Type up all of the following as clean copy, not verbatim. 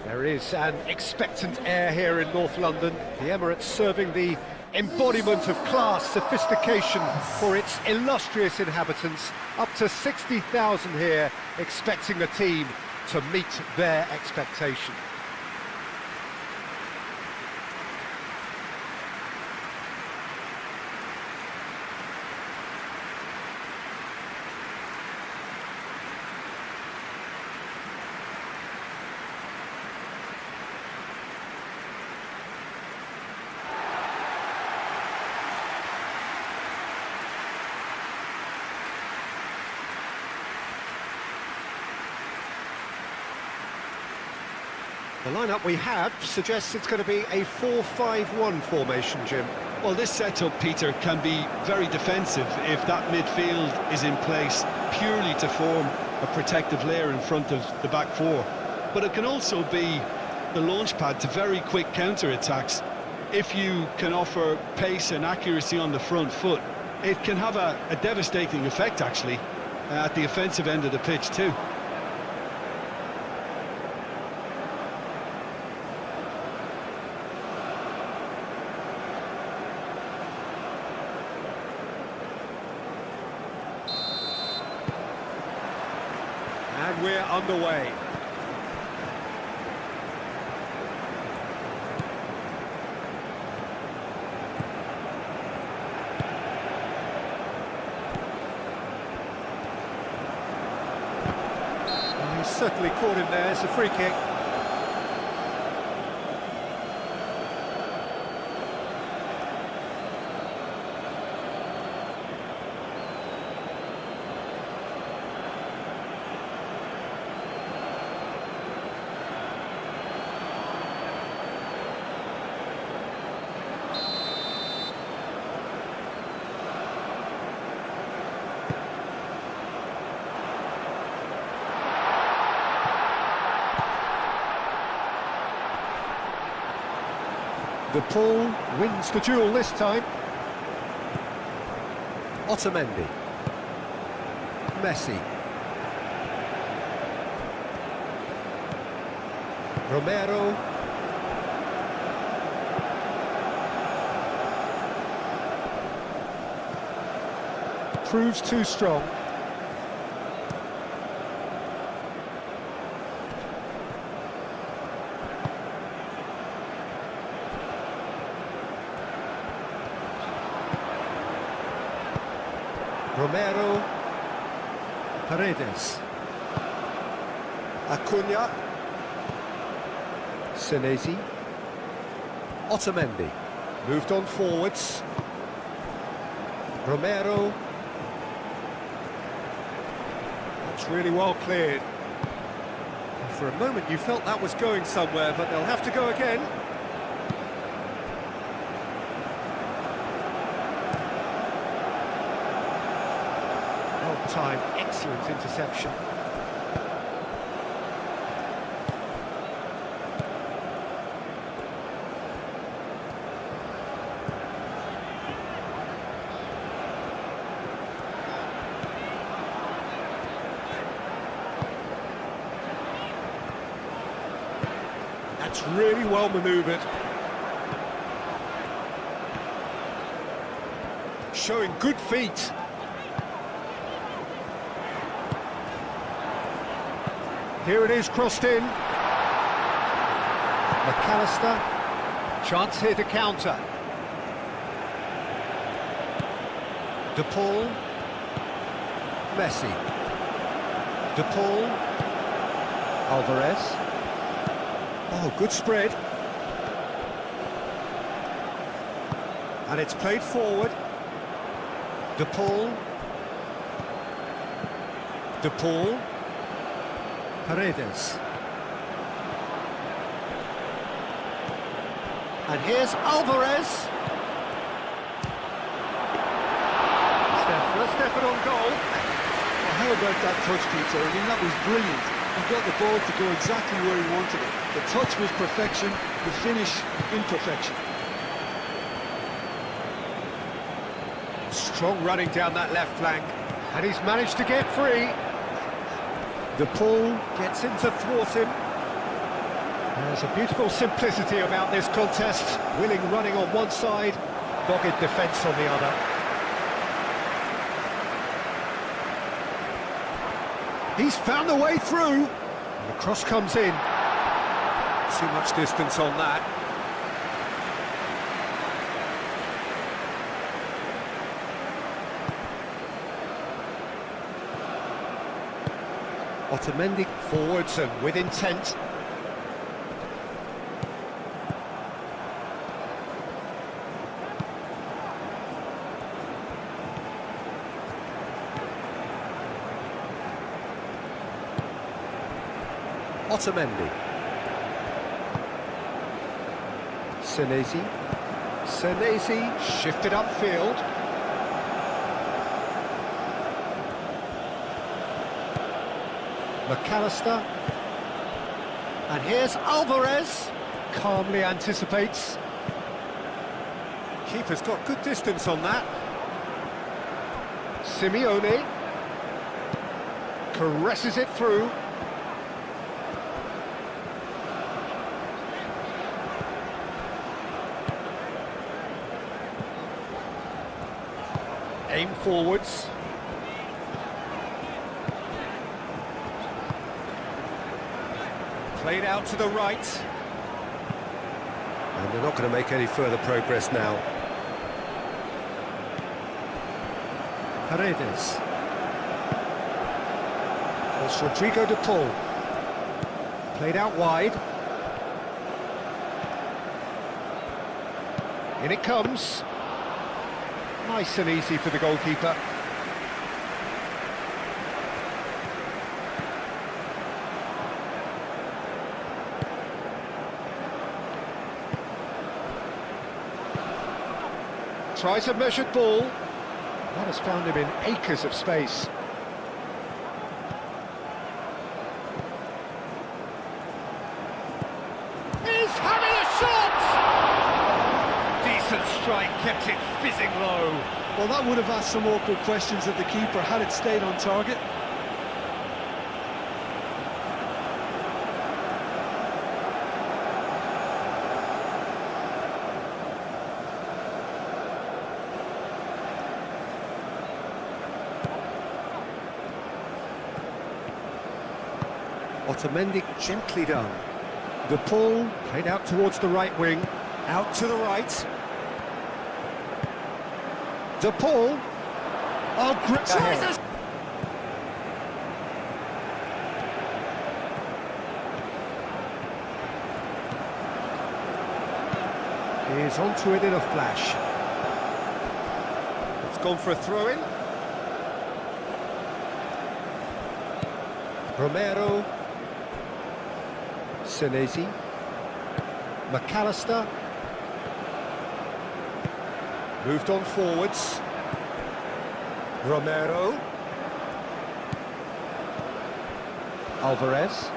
There is an expectant air here in North London. The Emirates serving the embodiment of class, sophistication for its illustrious inhabitants. Up to 60,000 here, expecting the team to meet their expectation. The lineup we have suggests it's going to be a 4-5-1 formation, Jim. Well, this setup, Peter, can be very defensive if that midfield is in place purely to form a protective layer in front of the back four. But it can also be the launch pad to very quick counter-attacks. If you can offer pace and accuracy on the front foot, it can have a devastating effect, actually, at the offensive end of the pitch too. And we're underway. Oh, he's certainly caught him there. It's a free kick. The Paul wins the duel this time. Otamendi. Messi. Romero. Proves too strong. Romero, Paredes, Acuna, Senesi, Otamendi, moved on forwards, Romero, that's really well cleared. And for a moment you felt that was going somewhere, but they'll have to go again. Time, excellent interception. That's really well manoeuvred. Showing good feet. Here it is, crossed in. McAllister. Chance here to counter. De Paul. Messi. De Paul. Alvarez. Oh, good spread. And it's played forward. De Paul. De Paul. Paredes. And here's Alvarez. Stefan on goal. Well, how about that touch, Peter? I mean, that was brilliant. He got the ball to go exactly where he wanted it. The touch was perfection, the finish imperfection. Strong running down that left flank. And he's managed to get free. De Paul gets in to thwart him. There's a beautiful simplicity about this contest. Willing running on one side, dogged defence on the other. He's found the way through. And the cross comes in. Too much distance on that. Otamendi forwards and with intent. Otamendi. Senesi shifted upfield. McAllister. And here's Alvarez. Calmly anticipates. Keeper's got good distance on that. Simeone. Caresses it through. Aim forwards. Played out to the right. And they're not going to make any further progress now. Paredes. It's Rodrigo de Paul. Played out wide. In it comes. Nice and easy for the goalkeeper. Tries a measured ball. That has found him in acres of space. He's having a shot! Decent strike, kept it fizzing low. Well, that would have asked some awkward questions of the keeper had it stayed on target. Otamendi gently done. De Paul played out towards the right wing. Out to the right. De Paul. Oh, grip ahead. He's onto it in a flash. It's gone for a throw-in. Romero. Senesi. McAllister. Moved on forwards. Romero. Alvarez.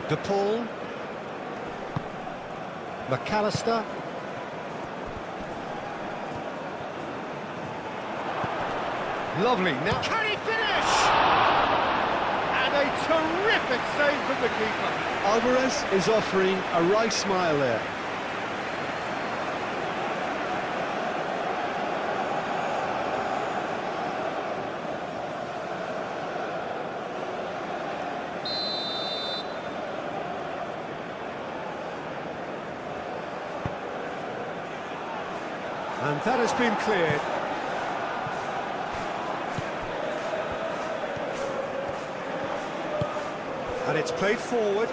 De Paul. McAllister. Lovely. Now can he finish? And a terrific save from the keeper. Alvarez is offering a wry smile there. And that has been cleared. And it's played forward.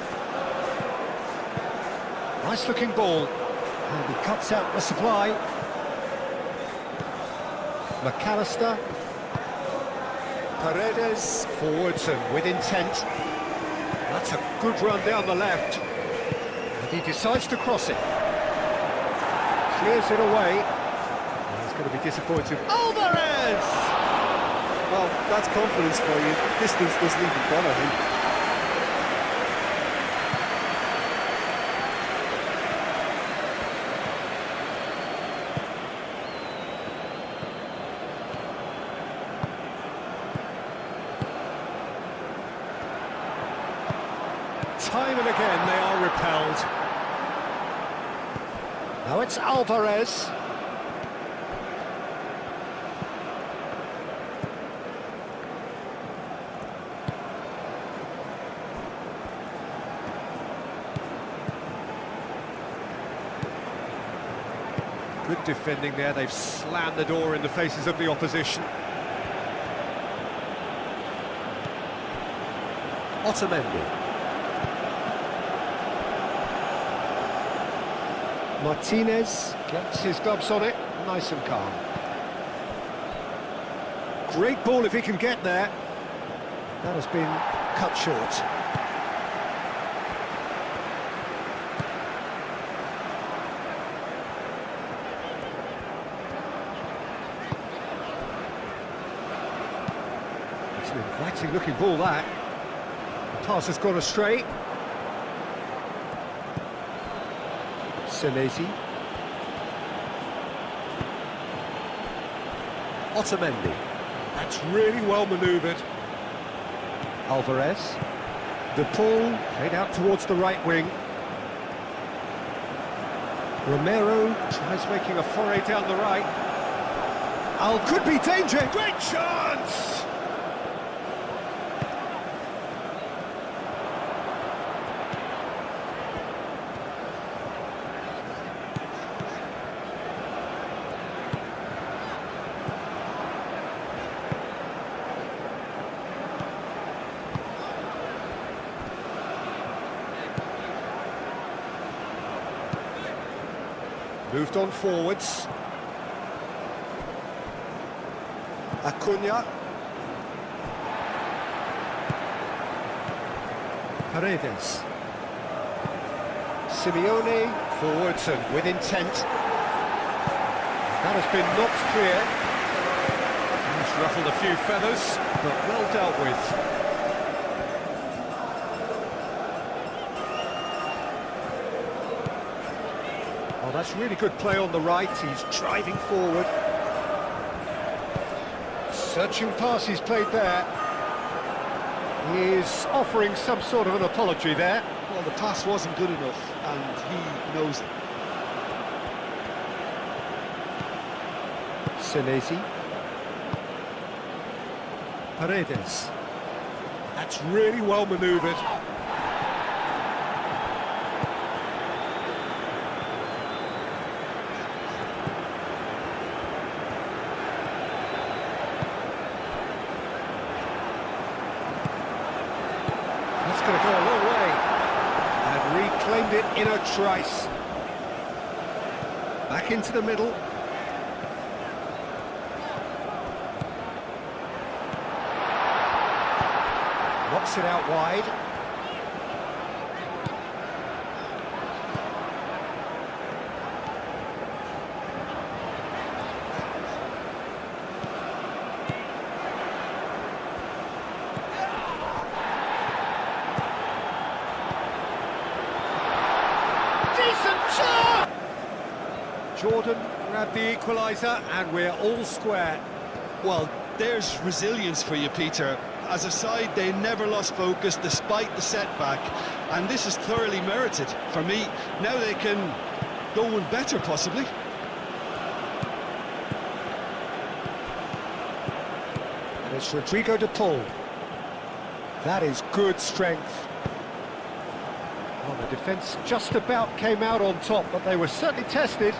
Nice looking ball. And he cuts out the supply. McAllister. Paredes. Forwards and with intent. That's a good run down the left. And he decides to cross it. Clears it away. Going to be disappointed. Alvarez! Well, that's confidence for you. Distance doesn't even bother him. Time and again they are repelled. Now it's Alvarez. Good defending there, they've slammed the door in the faces of the opposition. Otamendi. Martinez gets his gloves on it, nice and calm. Great ball if he can get there. That has been cut short. It's an inviting looking ball, that. The pass has gone astray. Senesi. Otamendi. That's really well manoeuvred. Alvarez. The ball played out towards the right wing. Romero tries making a foray down the right. Could be danger. Great chance! Moved on forwards. Acuna. Paredes. Simeone forwards and with intent. That has been knocked clear. He's ruffled a few feathers, but well dealt with. Oh, that's really good play on the right. He's driving forward. Searching pass he's played there. He is offering some sort of an apology there. Well, the pass wasn't good enough, and he knows it. Senesi. Paredes. That's really well manoeuvred. That's going to go a long way. And reclaimed it in a trice. Back into the middle. Knocks it out wide. Jordan grabbed the equaliser and we're all square. Well, there's resilience for you, Peter. As a side, they never lost focus despite the setback, and this is thoroughly merited for me. Now they can go one better, possibly. And it's Rodrigo de Paul. That is good strength. Well, the defence just about came out on top, but they were certainly tested.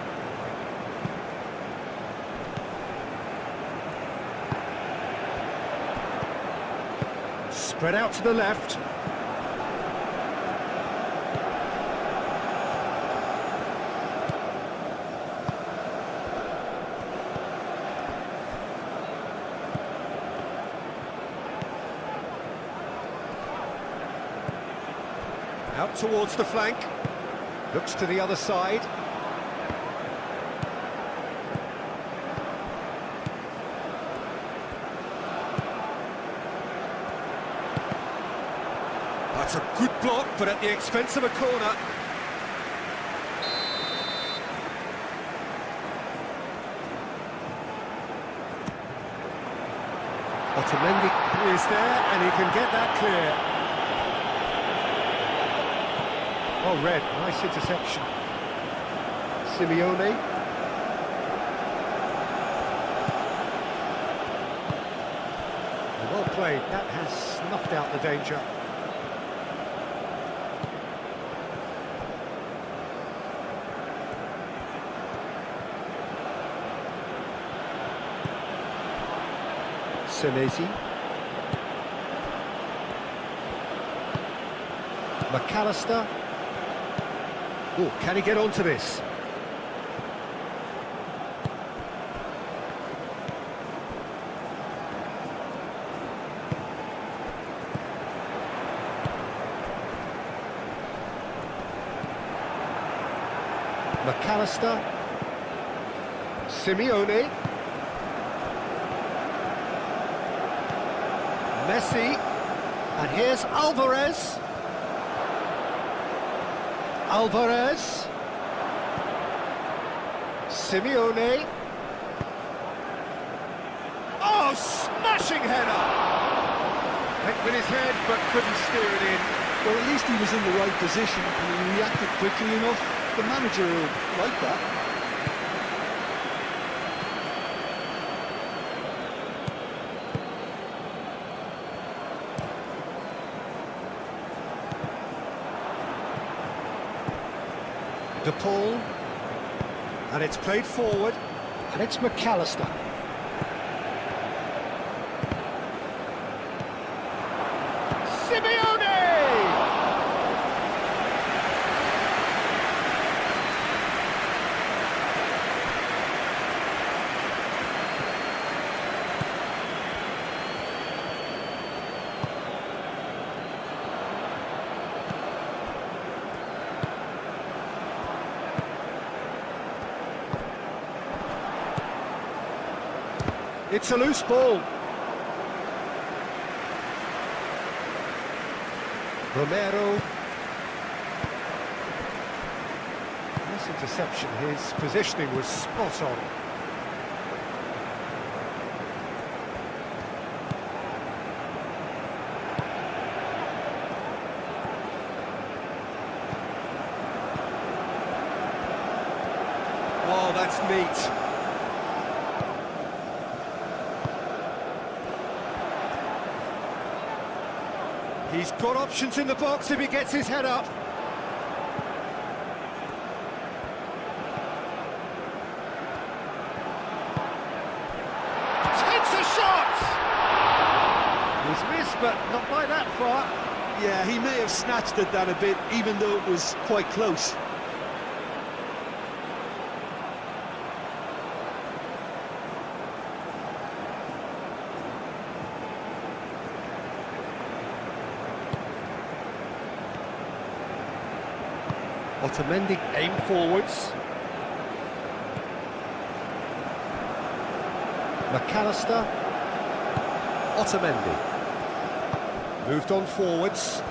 Spread out to the left. Out towards the flank. Looks to the other side. That's a good block, but at the expense of a corner. Otamendi is there, and he can get that clear. Well read, nice interception. Simeone. Well played, that has snuffed out the danger. Senesi. McAllister. Oh, can he get onto this? McAllister. Simeone. Messi, and here's Alvarez. Simeone. Oh, smashing header! Went with his head, but couldn't steer it in. Well, at least he was in the right position and he reacted quickly enough. The manager will like that. De Paul, and it's played forward, and it's McAllister. Simeone! It's a loose ball. Romero. Nice interception. His positioning was spot on. Oh, that's neat. He's got options in the box if he gets his head up. Takes a shot! He's missed, but not by that far. Yeah, he may have snatched at that a bit, even though it was quite close. Otamendi aim forwards. McAllister. Otamendi. Moved on forwards.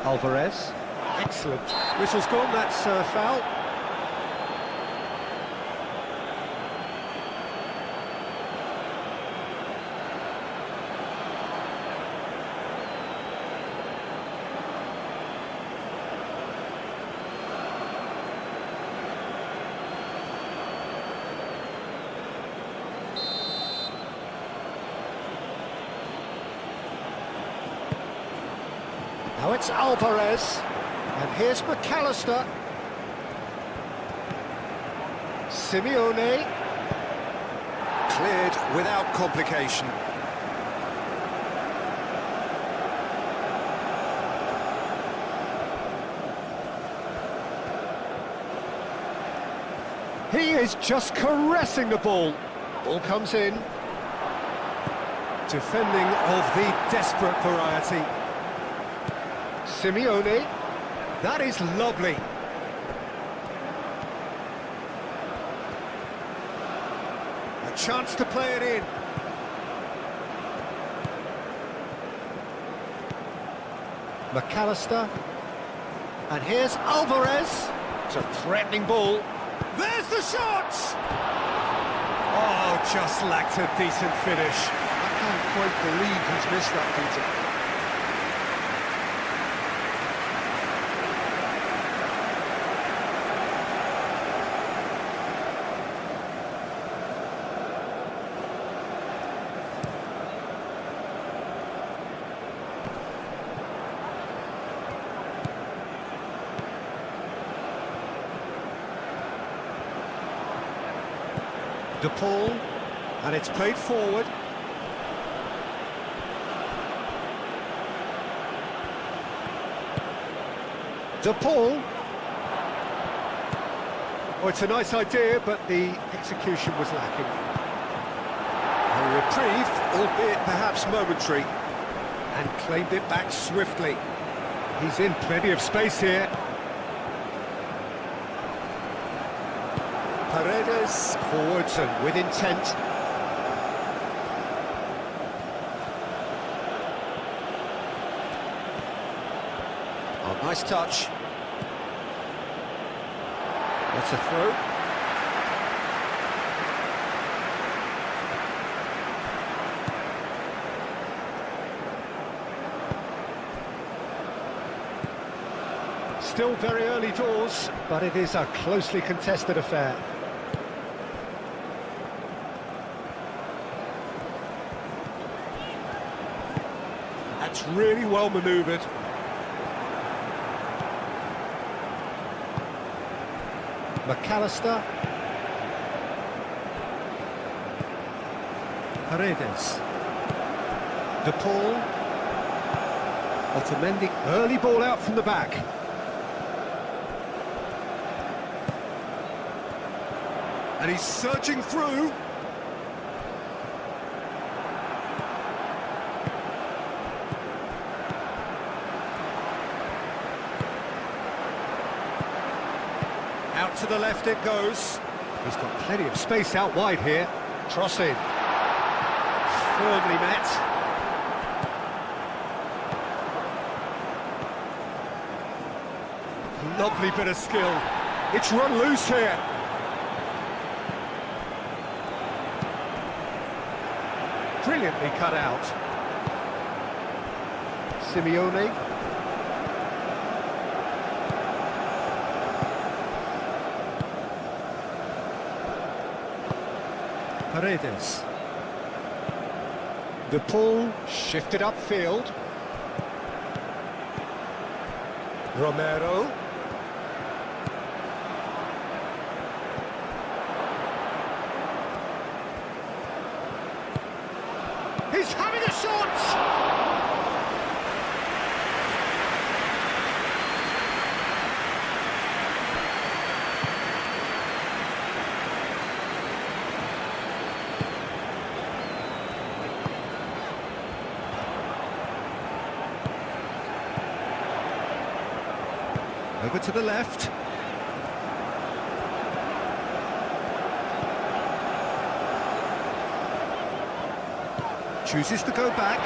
Alvarez. Excellent. Whistle's gone, that's foul. Now it's Alvarez, and here's McAllister. Simeone. Cleared without complication. He is just caressing the ball. Ball comes in. Defending of the desperate variety. Simeone, that is lovely. A chance to play it in. McAllister, and here's Alvarez. It's a threatening ball. There's the shot! Oh, just lacked a decent finish. I can't quite believe he's missed that, Peter. De Paul, and it's played forward. De Paul. Oh, it's a nice idea, but the execution was lacking. A reprieve, albeit perhaps momentary, and claimed it back swiftly. He's in plenty of space here. Paredes, forwards and with intent. Oh, nice touch. That's a throw. Still very early doors, but it is a closely contested affair. That's really well manoeuvred. McAllister. Paredes. De Paul. Otamendi. Early ball out from the back. And he's searching through. Out to the left it goes. He's got plenty of space out wide here. Crossing. Firmly met. Lovely bit of skill. It's run loose here. Brilliantly cut out. Simeone. Paredes. De Paul shifted upfield. Romero. He's having a shot! Over to the left. Chooses to go back.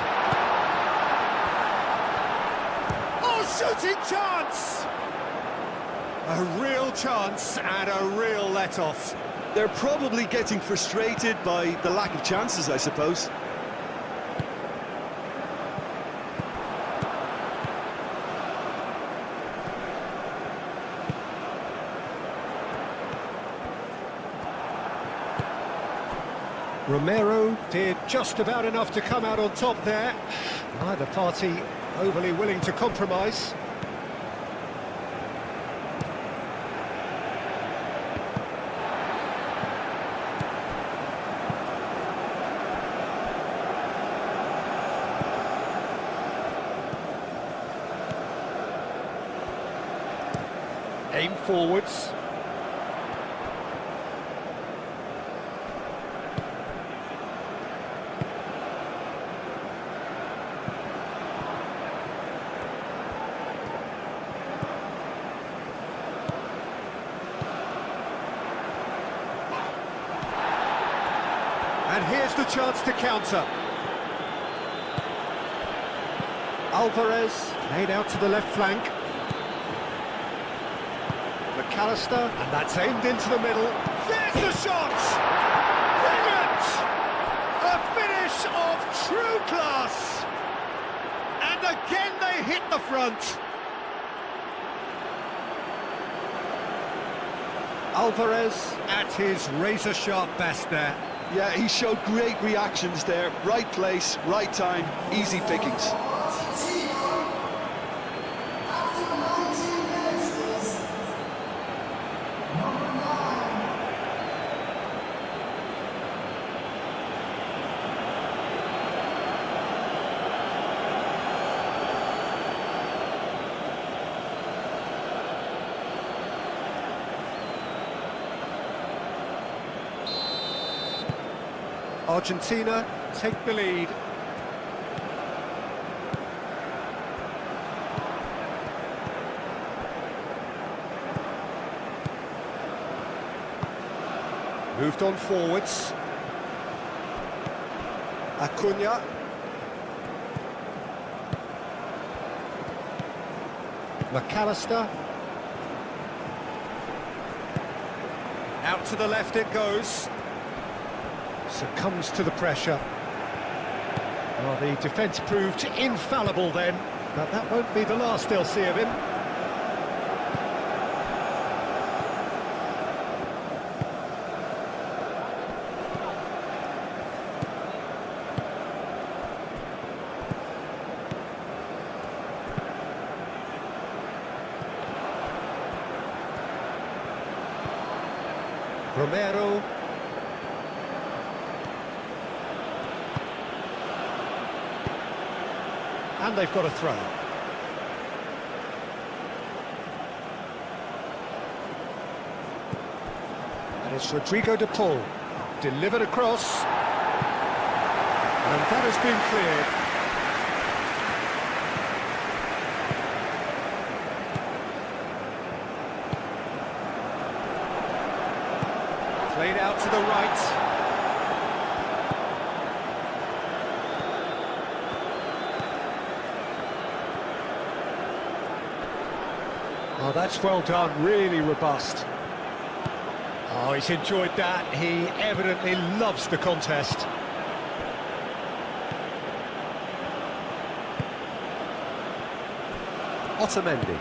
Oh, shooting chance! A real chance and a real let-off. They're probably getting frustrated by the lack of chances, I suppose. Romero did just about enough to come out on top there. Neither party overly willing to compromise. Aim forwards. And here's the chance to counter. Alvarez played out to the left flank. McAllister, and that's aimed into the middle. There's the shot! Brilliant! A finish of true class! And again they hit the front. Alvarez at his razor-sharp best there. Yeah, he showed great reactions there. Right place, right time, easy pickings. Argentina take the lead. Moved on forwards. Acuna. McAllister. Out to the left it goes. Succumbs to the pressure. Well, the defence proved infallible then, but that won't be the last they'll see of him. Romero. And they've got a throw. And it's Rodrigo de Paul. Delivered across. And that has been cleared. Played out to the right. Oh, that's well done, really robust. Oh, he's enjoyed that. He evidently loves the contest. Otamendi.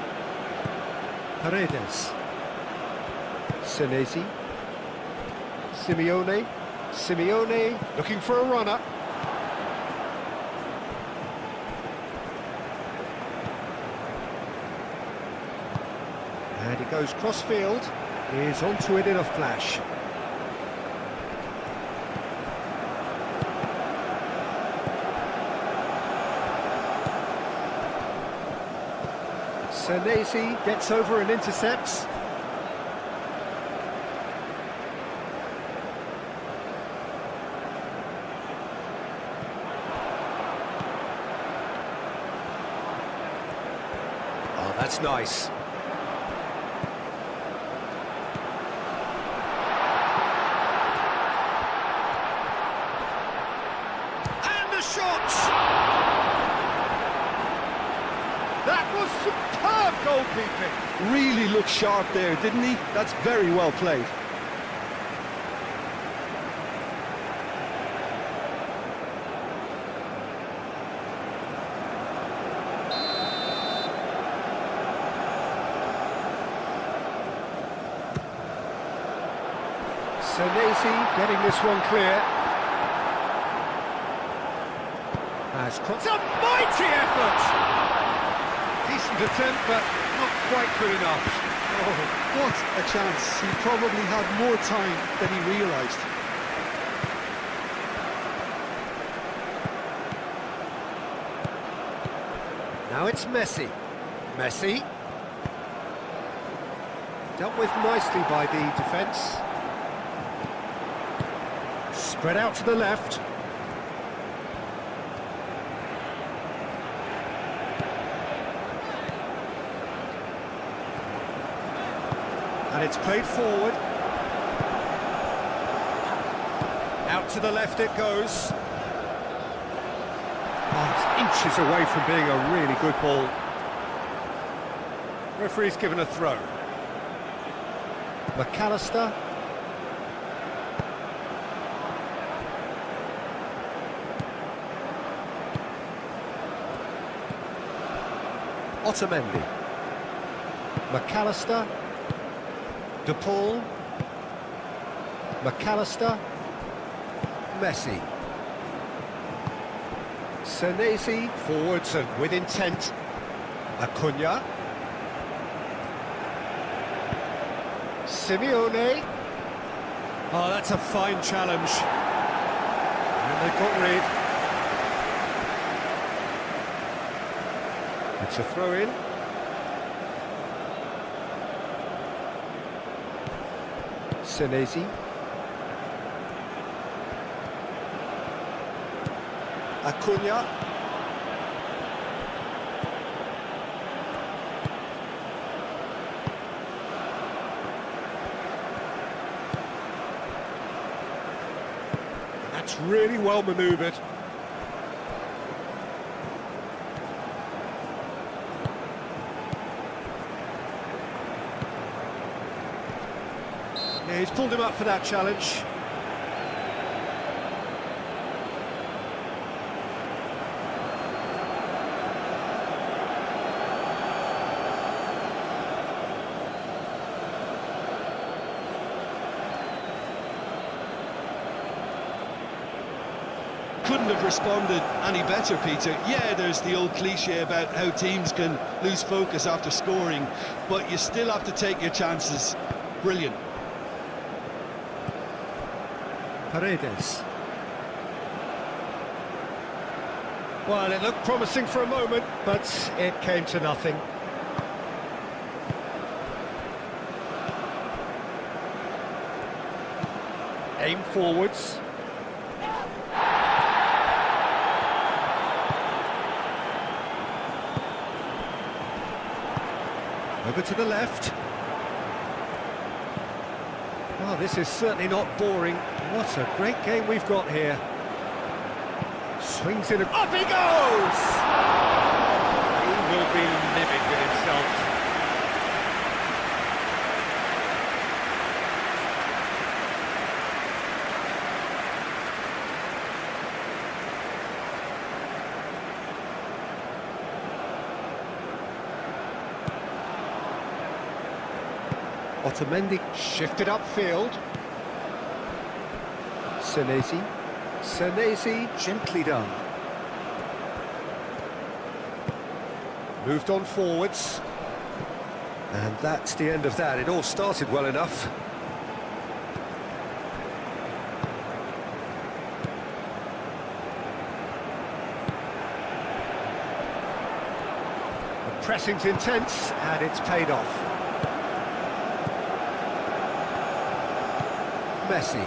Paredes. Senesi. Simeone looking for a runner. And he goes cross-field. He's onto it in a flash. Senesi gets over and intercepts. Oh, that's nice. That was superb goalkeeping. Really looked sharp there, didn't he? That's very well played. Senesi getting this one clear. It's a mighty effort! Decent attempt, but not quite good enough. Oh, what a chance. He probably had more time than he realised. Now it's Messi. Messi. Dealt with nicely by the defence. Spread out to the left. And it's played forward. Out to the left it goes. Oh, it's inches away from being a really good ball. Referee's given a throw. McAllister. Otamendi. McAllister. De Paul. McAllister. Messi. Senesi forwards and with intent. Acuna. Simeone. Oh, that's a fine challenge. And they've got rid. It's a throw-in. Senesi. Acuna. That's really well manoeuvred. Yeah, he's pulled him up for that challenge. Couldn't have responded any better, Peter. Yeah, there's the old cliche about how teams can lose focus after scoring, but you still have to take your chances. Brilliant. Paredes. Well, it looked promising for a moment, but it came to nothing. Aim forwards. Over to the left. Oh, this is certainly not boring. What a great game we've got here. Swings in and up he goes! He will be livid with himself. Otamendi shifted upfield. Senesi, gently done. Moved on forwards. And that's the end of that. It all started well enough. The pressing's intense, and it's paid off. Messi.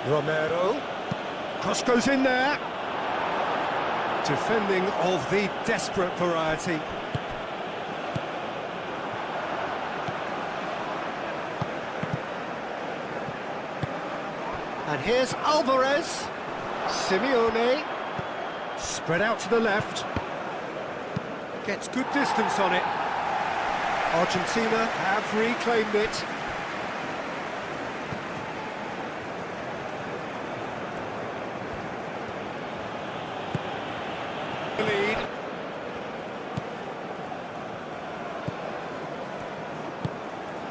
Romero. Cross goes in there. Defending of the desperate variety. And here's Alvarez. Simeone. Spread out to the left. Gets good distance on it. Argentina have reclaimed it. The lead.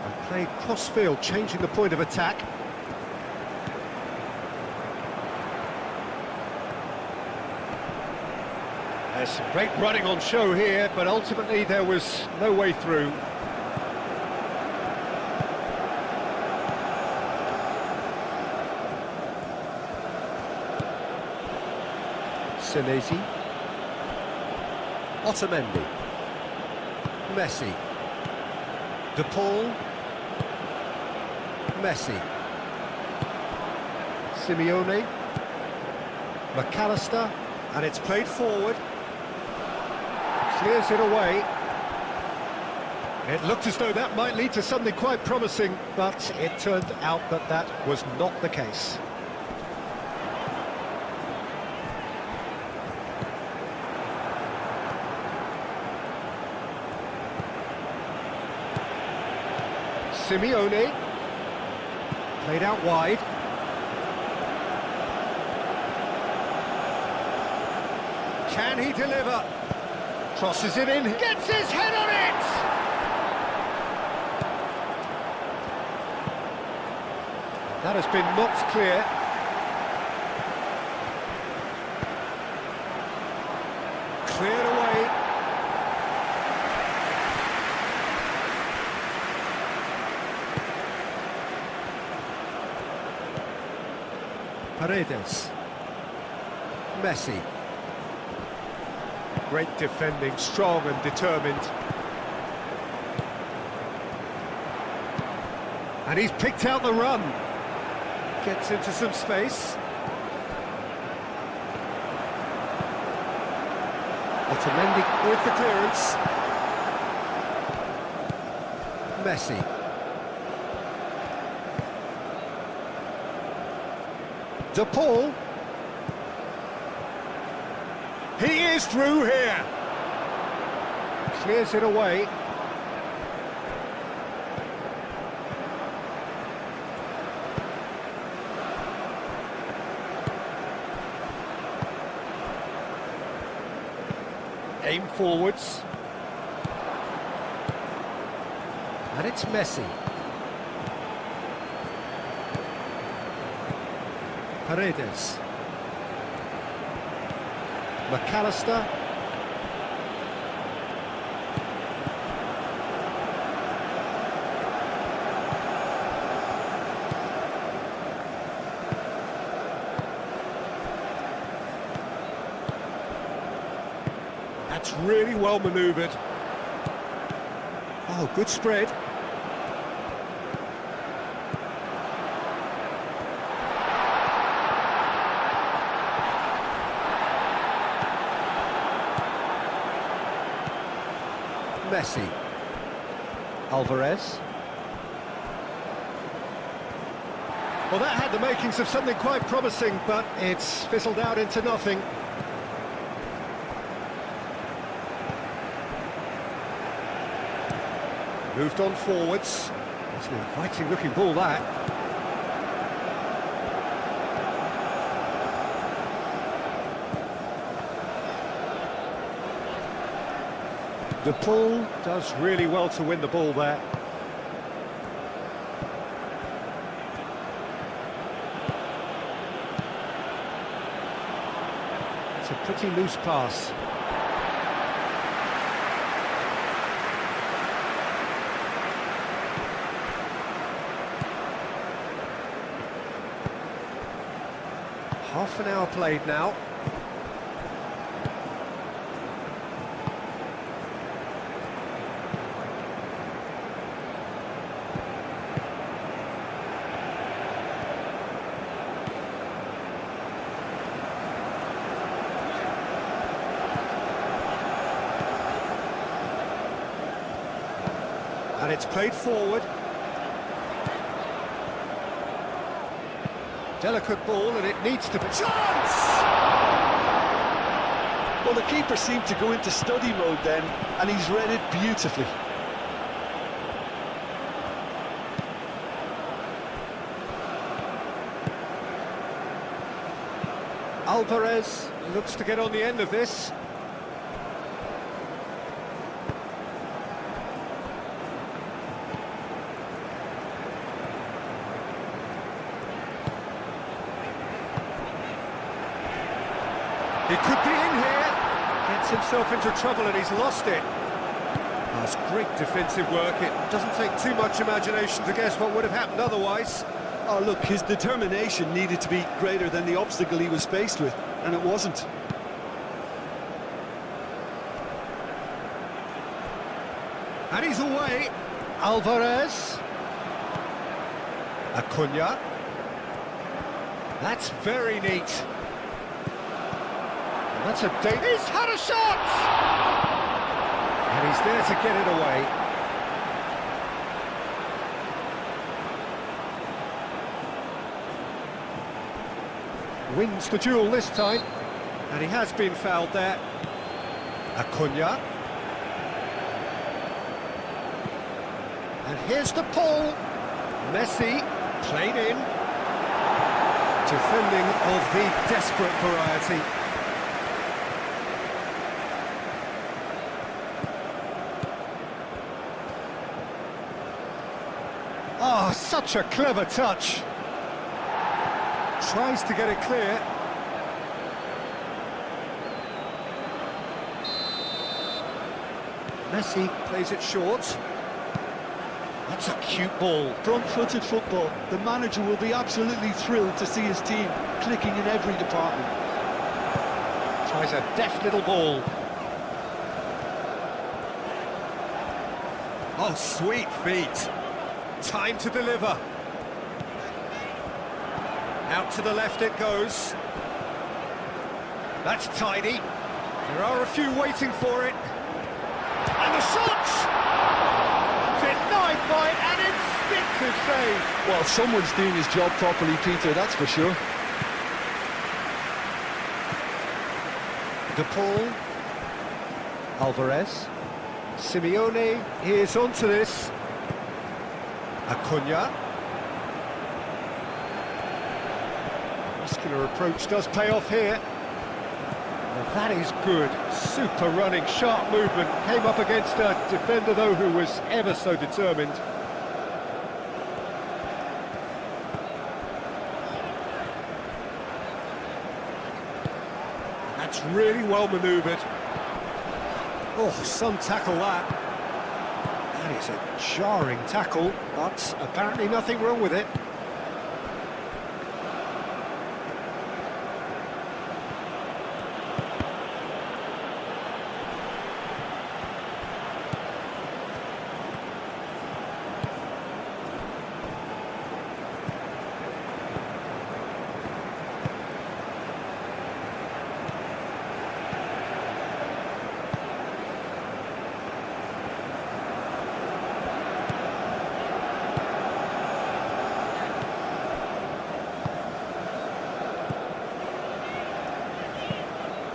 And played cross-field, changing the point of attack. There's some great running on show here, but ultimately there was no way through. Senesi. Otamendi. Messi. De Paul. Messi. Simeone. McAllister. And it's played forward. Clears it away. It looked as though that might lead to something quite promising, but it turned out that that was not the case. Simeone. Played out wide. Can he deliver? Crosses it in, gets his head on it! That has been knocked clear. Cleared away. Paredes. Messi. Great defending, strong and determined. And he's picked out the run. Gets into some space. Otamendi with the clearance. Messi. De Paul. He is through here. Clears it away. Aim forwards. And it's Messi. Paredes. McAllister. That's really well manoeuvred. Oh, good spread. Messi. Alvarez. Well, that had the makings of something quite promising, but it's fizzled out into nothing. Moved on forwards. It's an inviting looking ball, that. De Paul does really well to win the ball there. It's a pretty loose pass. Half an hour played now. And it's played forward. Delicate ball, and it needs to be... Chance! Well, the keeper seemed to go into study mode then, and he's read it beautifully. Alvarez looks to get on the end of this. He could be in here. Gets himself into trouble and he's lost it. That's great defensive work. It doesn't take too much imagination to guess what would have happened otherwise. Oh, look, his determination needed to be greater than the obstacle he was faced with, and it wasn't. And he's away. Alvarez. Acuna. That's very neat. That's a danger. He's had a shot! And he's there to get it away. Wins the duel this time. And he has been fouled there. Acuna. And here's the Paul. Messi, played in. Defending of the desperate variety. Oh, such a clever touch. Tries to get it clear. Messi plays it short. That's a cute ball. Front-footed football. The manager will be absolutely thrilled to see his team clicking in every department. Tries a deft little ball. Oh, sweet feet. Time to deliver. Out to the left it goes. That's tidy. There are a few waiting for it. And the shot! Denied by an instinctive save. Well, someone's doing his job properly, Peter, that's for sure. De Paul. Alvarez. Simeone is onto this. Acuna. Muscular approach does pay off here. Well, that is good. Super running, sharp movement. Came up against a defender, though, who was ever so determined. That's really well manoeuvred. Oh, some tackle that. That is a jarring tackle, but apparently nothing wrong with it.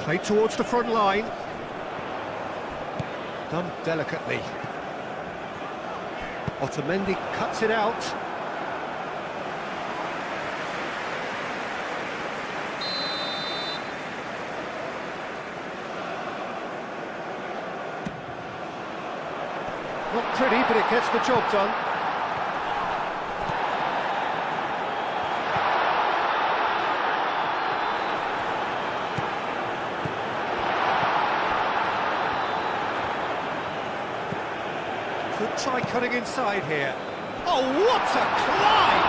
Played towards the front line. Done delicately. Otamendi cuts it out. Not pretty, but it gets the job done. Could try cutting inside here. Oh, what a climb!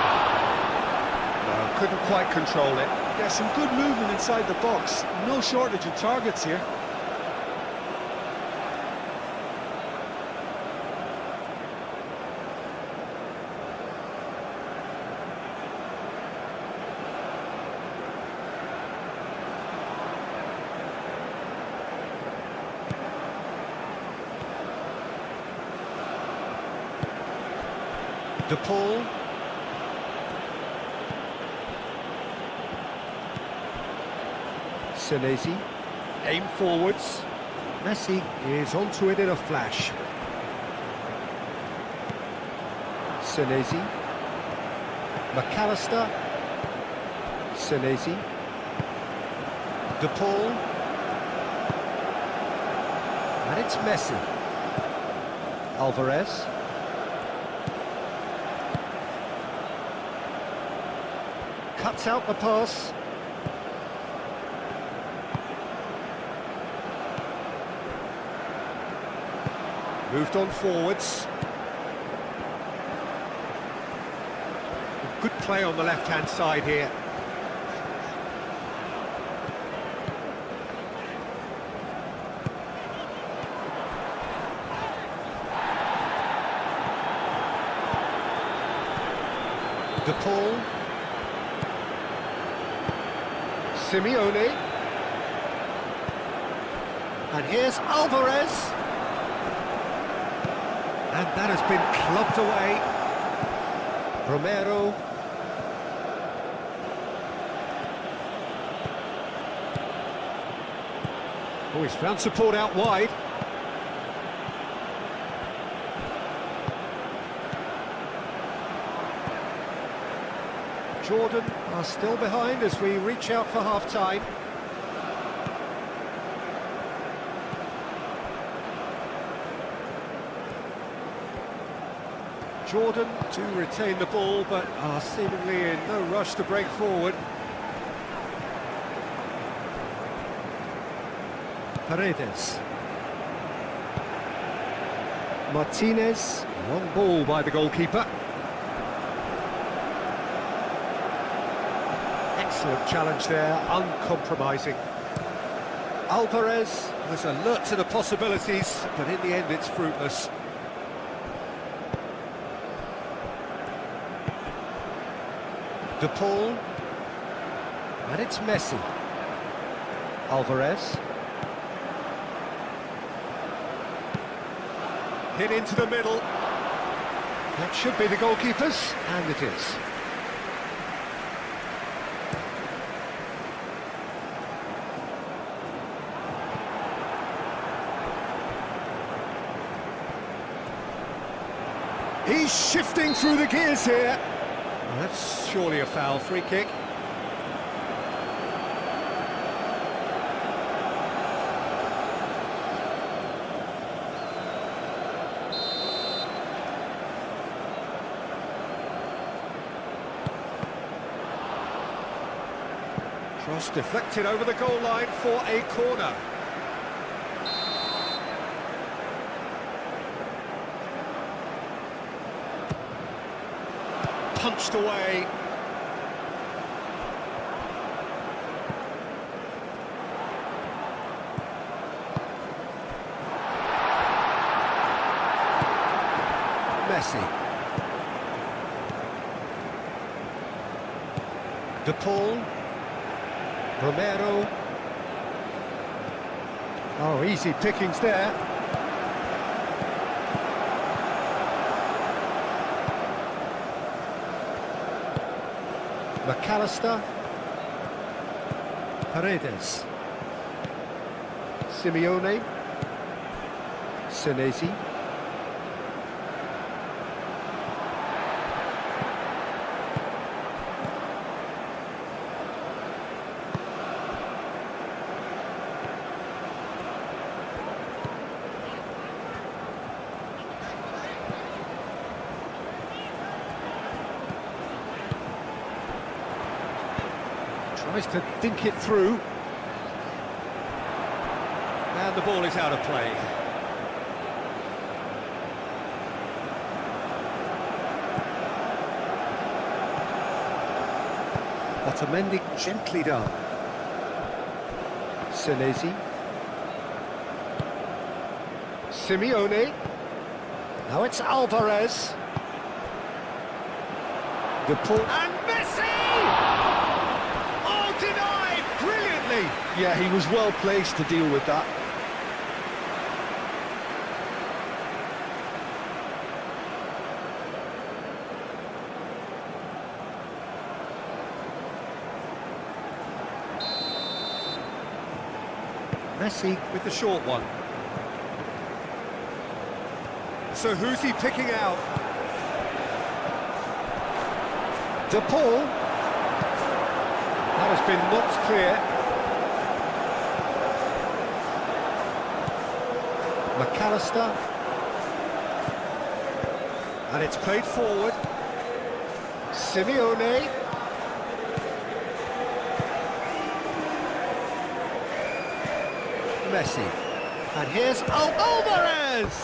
No, couldn't quite control it. Yeah, some good movement inside the box. No shortage of targets here. De Paul. Senesi. Aim forwards. Messi is onto it in a flash. Senesi. McAllister. Senesi. De Paul. And it's Messi. Alvarez. Cuts out the pass. Moved on forwards. Good play on the left-hand side here. De Paul. Simeone. And here's Alvarez. And that has been clubbed away. Romero. Oh, he's found support out wide. Jordan are still behind as we reach out for half-time. Jordan to retain the ball, but are seemingly in no rush to break forward. Paredes. Martinez, long ball by the goalkeeper. Excellent challenge there, uncompromising. Alvarez was alert to the possibilities, but in the end it's fruitless. De Paul. And it's Messi. Alvarez. Hit into the middle. That should be the goalkeeper's, and it is. He's shifting through the gears here. Well, that's surely a foul. Free kick. Cross deflected over the goal line for a corner. Punched away. Messi. De Paul. Romero. Oh, easy pickings there. McAllister. Paredes. Simeone. Senesi. Tries to dink it through. And the ball is out of play. Otamendi gently done. Senesi. Simeone. Now it's Alvarez. De Paul. And Messi! Denied brilliantly. Yeah, he was well placed to deal with that. Messi with the short one. So who's he picking out? De Paul. That has been knocked clear. McAllister. And it's played forward. Simeone. Messi. And here's Alvarez!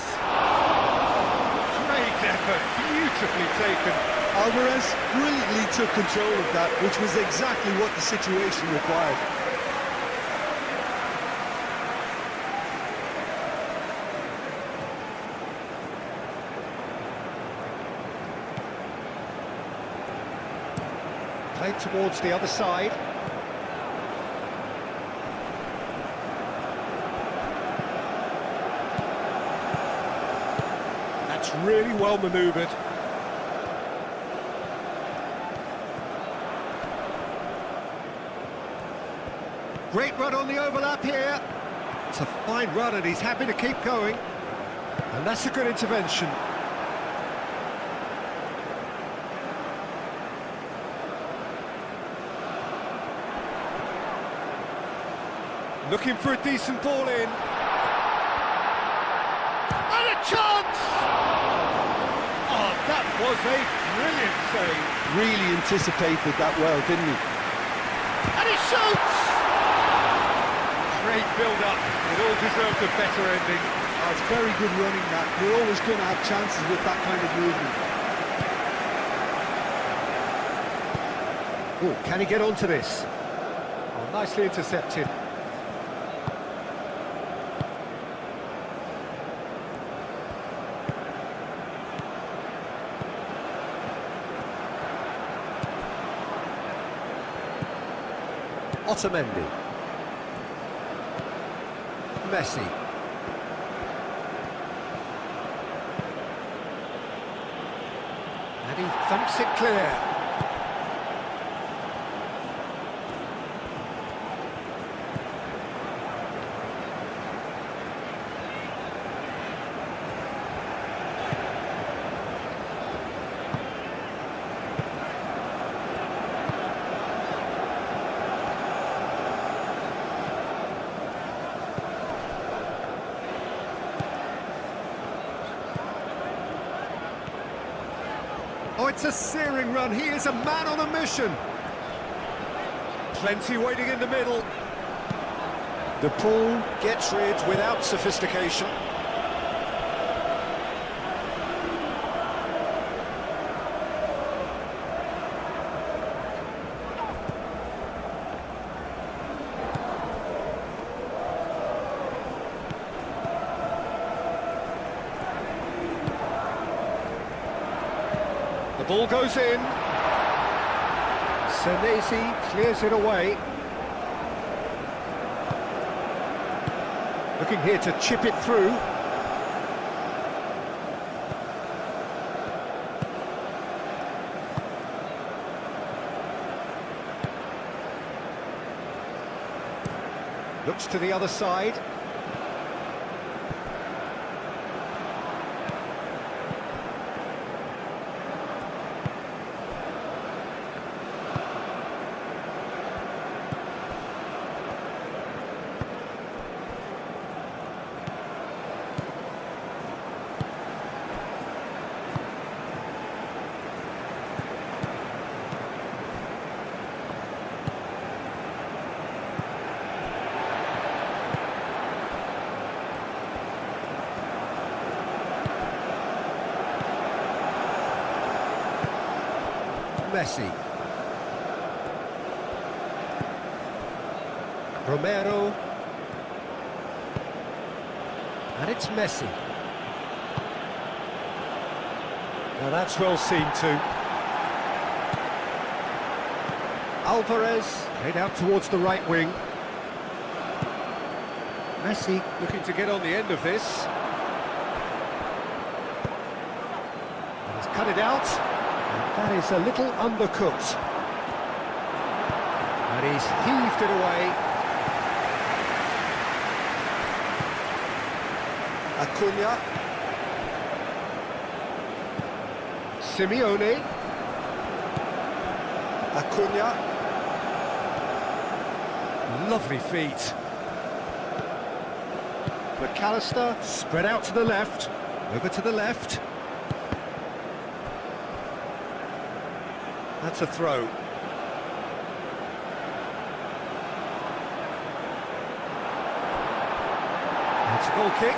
Great effort, beautifully taken. Alvarez brilliantly took control of that, which was exactly what the situation required. Played towards the other side. That's really well manoeuvred. Great run on the overlap here. It's a fine run and he's happy to keep going. And that's a good intervention. Looking for a decent ball in. And a chance! Oh, that was a brilliant save. Really anticipated that well, didn't he? And he shoots! Great build-up. It all deserved a better ending. Oh, it's very good running that. You're always going to have chances with that kind of movement. Oh, can he get onto this? Oh, nicely intercepted. Otamendi. Messi. And he thumps it clear. Oh, it's a searing run. He is a man on a mission. Plenty waiting in the middle. The ball gets rid without sophistication. The ball goes in. Senesi clears it away. Looking here to chip it through. Looks to the other side. Messi. Romero. And it's Messi. Now that's well seen too. Alvarez played out towards the right wing. Messi looking to get on the end of this. And he's cut it out. That is a little undercooked. And he's heaved it away. Acuna. Simeone. Acuna. Lovely feet. McAllister spread out to the left. Over to the left. That's a throw. That's a goal kick.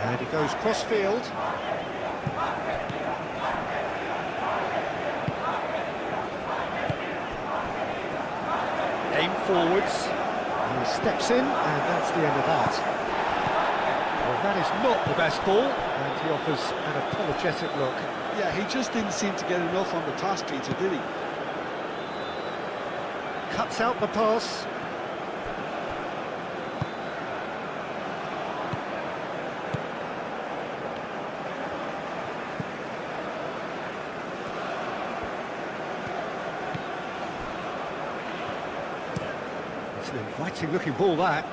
And he goes cross-field. Aim forwards, he steps in, and that's the end of that. Well, that is not the best ball, and he offers an apologetic look. Yeah, he just didn't seem to get enough on the task, Peter, did he? Cuts out the pass. It's an inviting looking ball, that.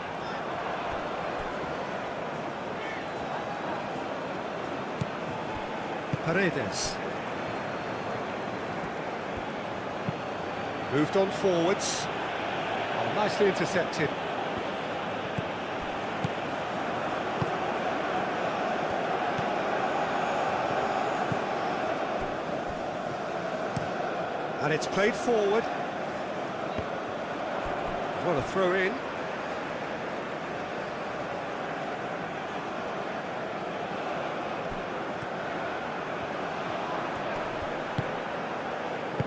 Paredes. Moved on forwards. Oh, nicely intercepted. And it's played forward. What a throw in.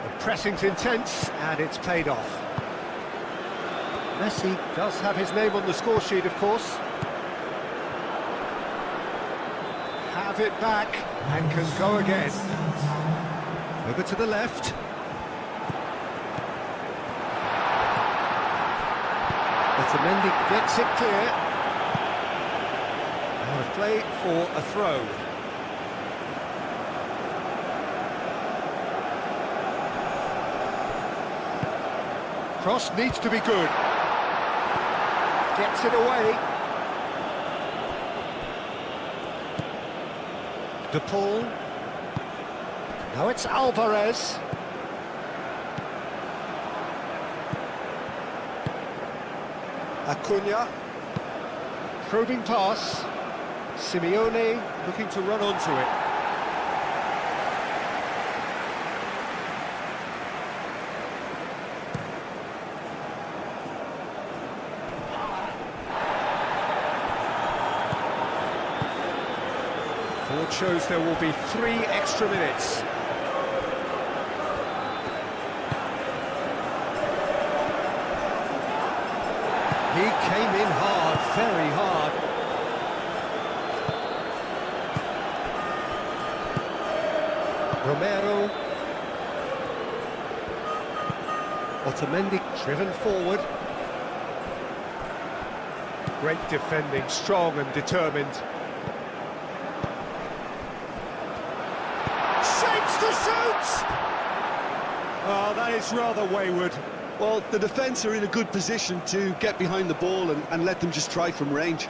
The pressing's intense, and it's paid off. Messi does have his name on the score sheet, of course. Have it back and can go again. Over to the left. Otamendi gets it clear. Out of play for a throw. Cross needs to be good. Gets it away. De Paul. Now it's Alvarez. Acuna. Probing pass. Simeone looking to run onto it. Ford shows there will be 3 extra minutes. He came in hard, very hard. Romero. Otamendi driven forward. Great defending, strong and determined. Shapes to shoot! Oh, that is rather wayward. Well, the defence are in a good position to get behind the ball and let them just try from range.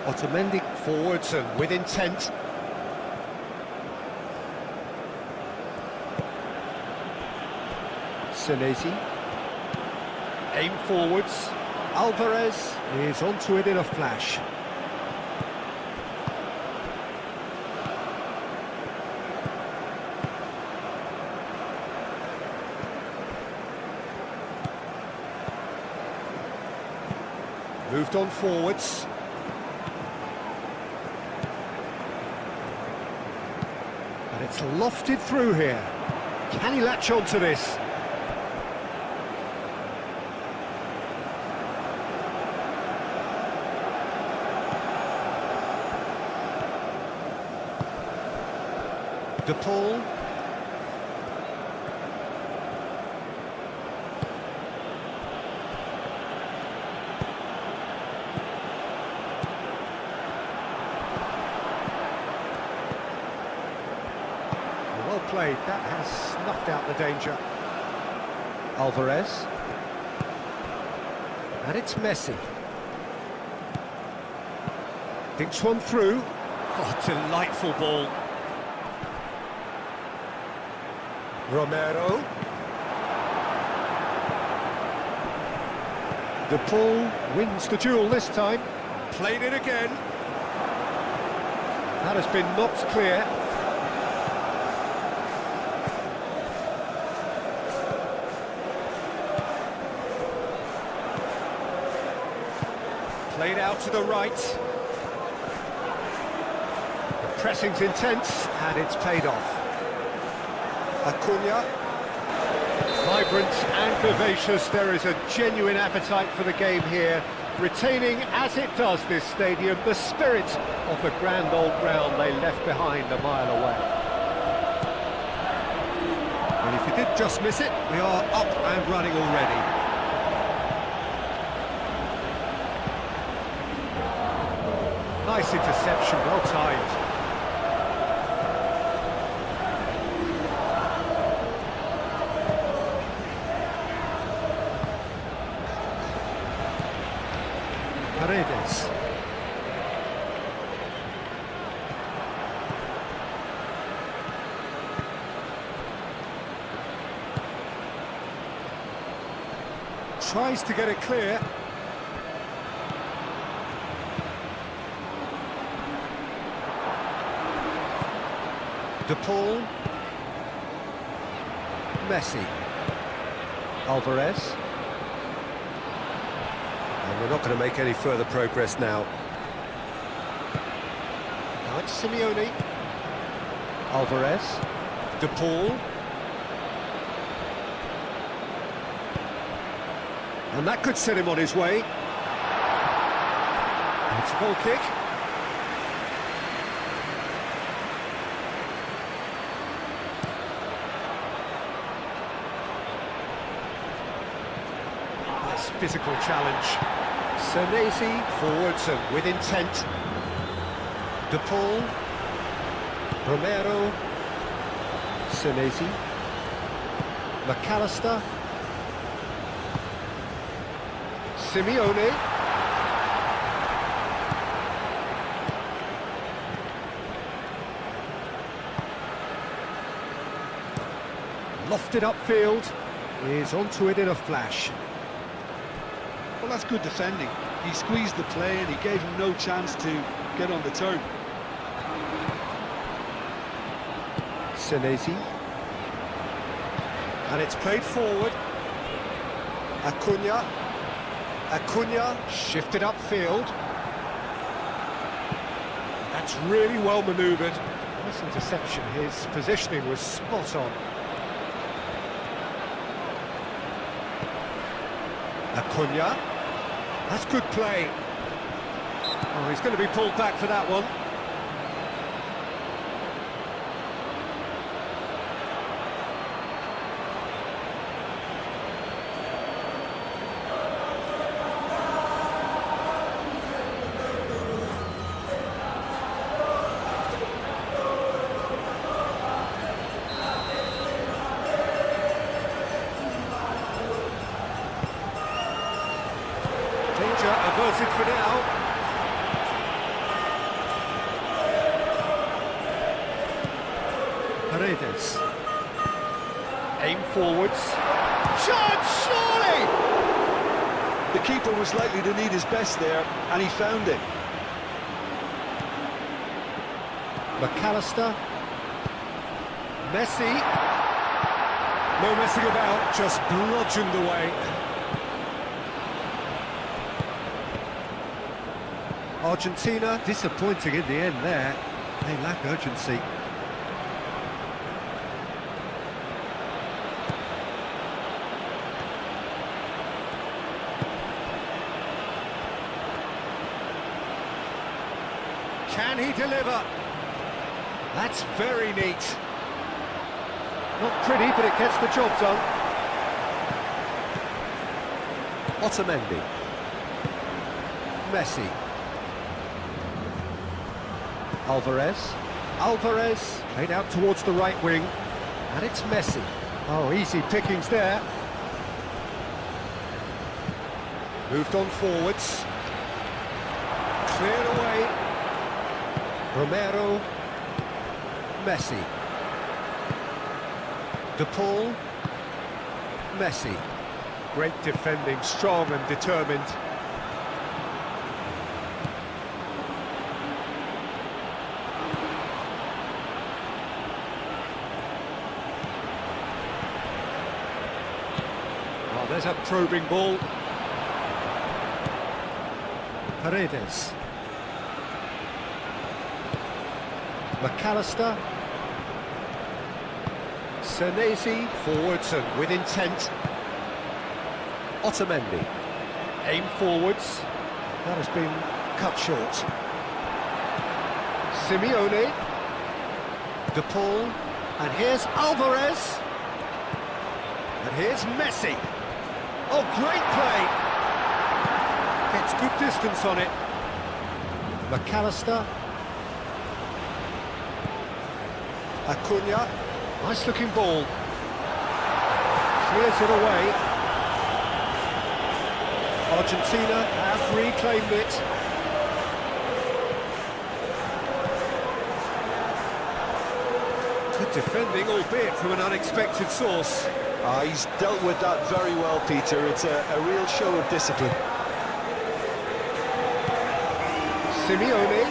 Otamendi forwards and with intent. Senesi. Aim forwards. Alvarez is onto it in a flash. Moved on forwards. And it's lofted through here. Can he latch onto this? De Paul. Well played, that has snuffed out the danger. Alvarez. And it's Messi. Thinks one through. Oh, delightful ball. Romero. De Paul wins the duel this time. Played it again. That has been knocked clear. Played out to the right. The pressing's intense and it's paid off. Acuna. Vibrant and vivacious, there is a genuine appetite for the game here, retaining, as it does this stadium, the spirit of the grand old ground they left behind a mile away. And if you did just miss it, we are up and running already. Nice interception, well timed. Paredes. Tries to get it clear. De Paul. Messi. Alvarez. And we're not going to make any further progress now. Now it's Simeone. Alvarez. De Paul. And that could set him on his way. It's a goal kick. Nice physical challenge. Senesi forwards and with intent. De Paul. Romero. Senesi. McAllister. Simeone. Lofted upfield, is onto it in a flash. Well, that's good defending. He squeezed the play and he gave him no chance to get on the turn. Senesi. And it's played forward. Acuna shifted upfield. That's really well manoeuvred. Nice interception, his positioning was spot on. Acuna, that's good play. Oh, he's going to be pulled back for that one. Danger averted for now. Paredes. Aim forwards. Chance, surely! The keeper was likely to need his best there, and he found it. McAllister. Messi. No messing about, just bludgeoned away. Argentina disappointing in the end there. They lack urgency. Can he deliver? That's very neat. Not pretty, but it gets the job done. Otamendi. Messi. Alvarez played out towards the right wing, and it's Messi. Oh, easy pickings there. Moved on forwards. Cleared away. Romero. Messi. De Paul. Messi. Great defending, strong and determined. There's a probing ball. Paredes. McAllister. Senesi forwards and with intent. Otamendi. Aim forwards. That has been cut short. Simeone. De Paul. And here's Alvarez. And here's Messi. Oh, great play! Gets good distance on it. McAllister. Acuna. Nice looking ball. Clears it away. Argentina have reclaimed it. Good defending, albeit from an unexpected source. He's dealt with that very well, Peter. It's a real show of discipline. Simeone.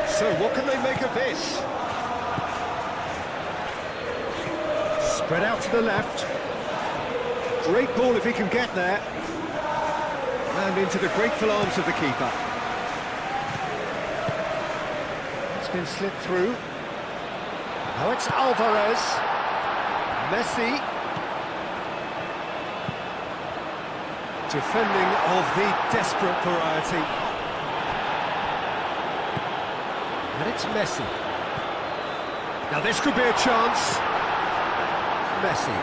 So what can they make of this? Spread out to the left. Great ball if he can get there. And into the grateful arms of the keeper. It's been slipped through. Now it's Alvarez. Messi. Defending of the desperate variety. And it's Messi. Now this could be a chance. Messi.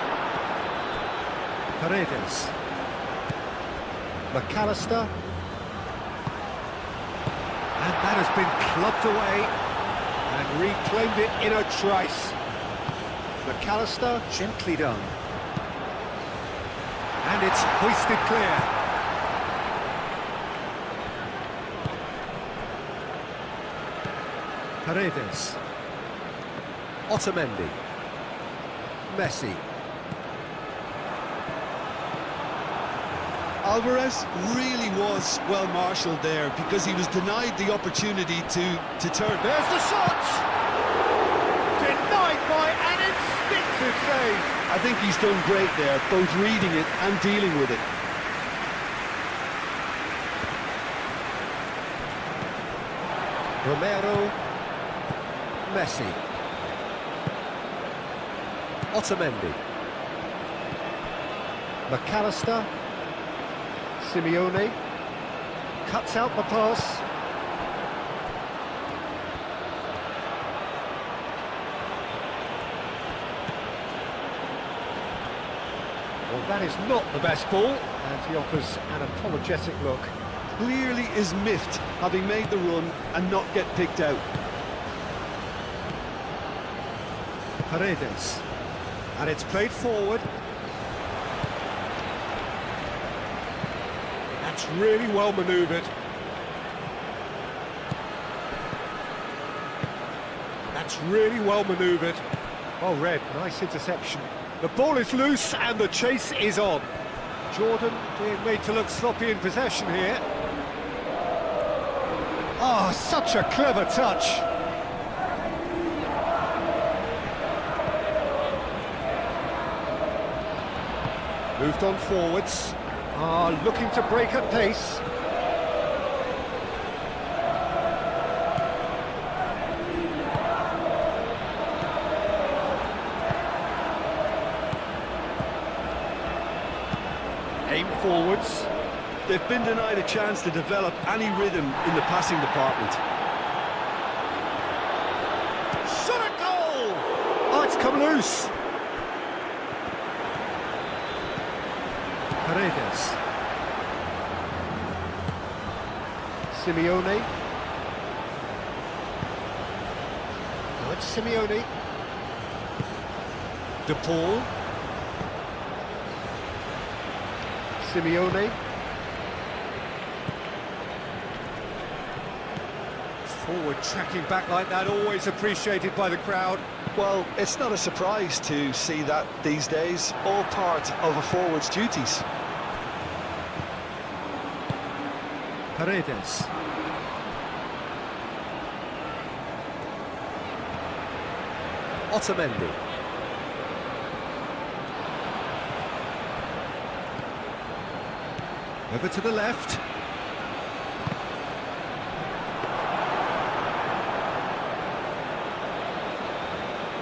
Paredes. McAllister. And that has been clubbed away and reclaimed it in a trice. McAllister, gently done. And it's hoisted clear. Paredes. Otamendi. Messi. Alvarez really was well marshalled there because he was denied the opportunity to turn. There's the shot! Denied by an instinctive save. I think he's done great there, both reading it and dealing with it. Romero. Messi. Otamendi. McAllister. Simeone. Cuts out the pass. Well, that is not the best ball, and he offers an apologetic look. Clearly is miffed, having made the run and not get picked out. Paredes. And it's played forward. That's really well manoeuvred. That's really well manoeuvred. Well read, nice interception. The ball is loose and the chase is on. Jordan being made to look sloppy in possession here. Oh, such a clever touch. Moved on forwards. Looking to break at pace. Aim forwards. They've been denied a chance to develop any rhythm in the passing department. Shot a goal! Oh, it's come loose. Paredes. Simeone. Now it's Simeone. De Paul. Simeone. Forward tracking back like that, always appreciated by the crowd. Well, it's not a surprise to see that these days, all part of a forward's duties. Paredes. Otamendi. Over to the left.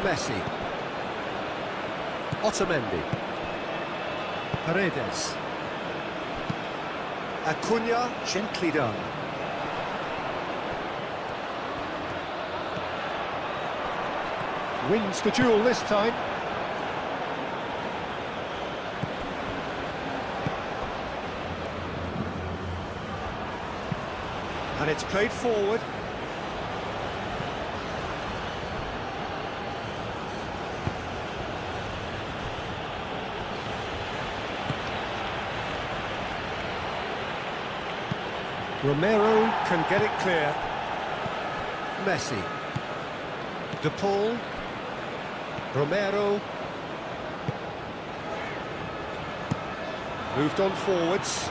Messi. Otamendi. Paredes. Acuna, gently done. Wins the duel this time. And it's played forward. Romero can get it clear. Messi. De Paul. Romero. Moved on forwards.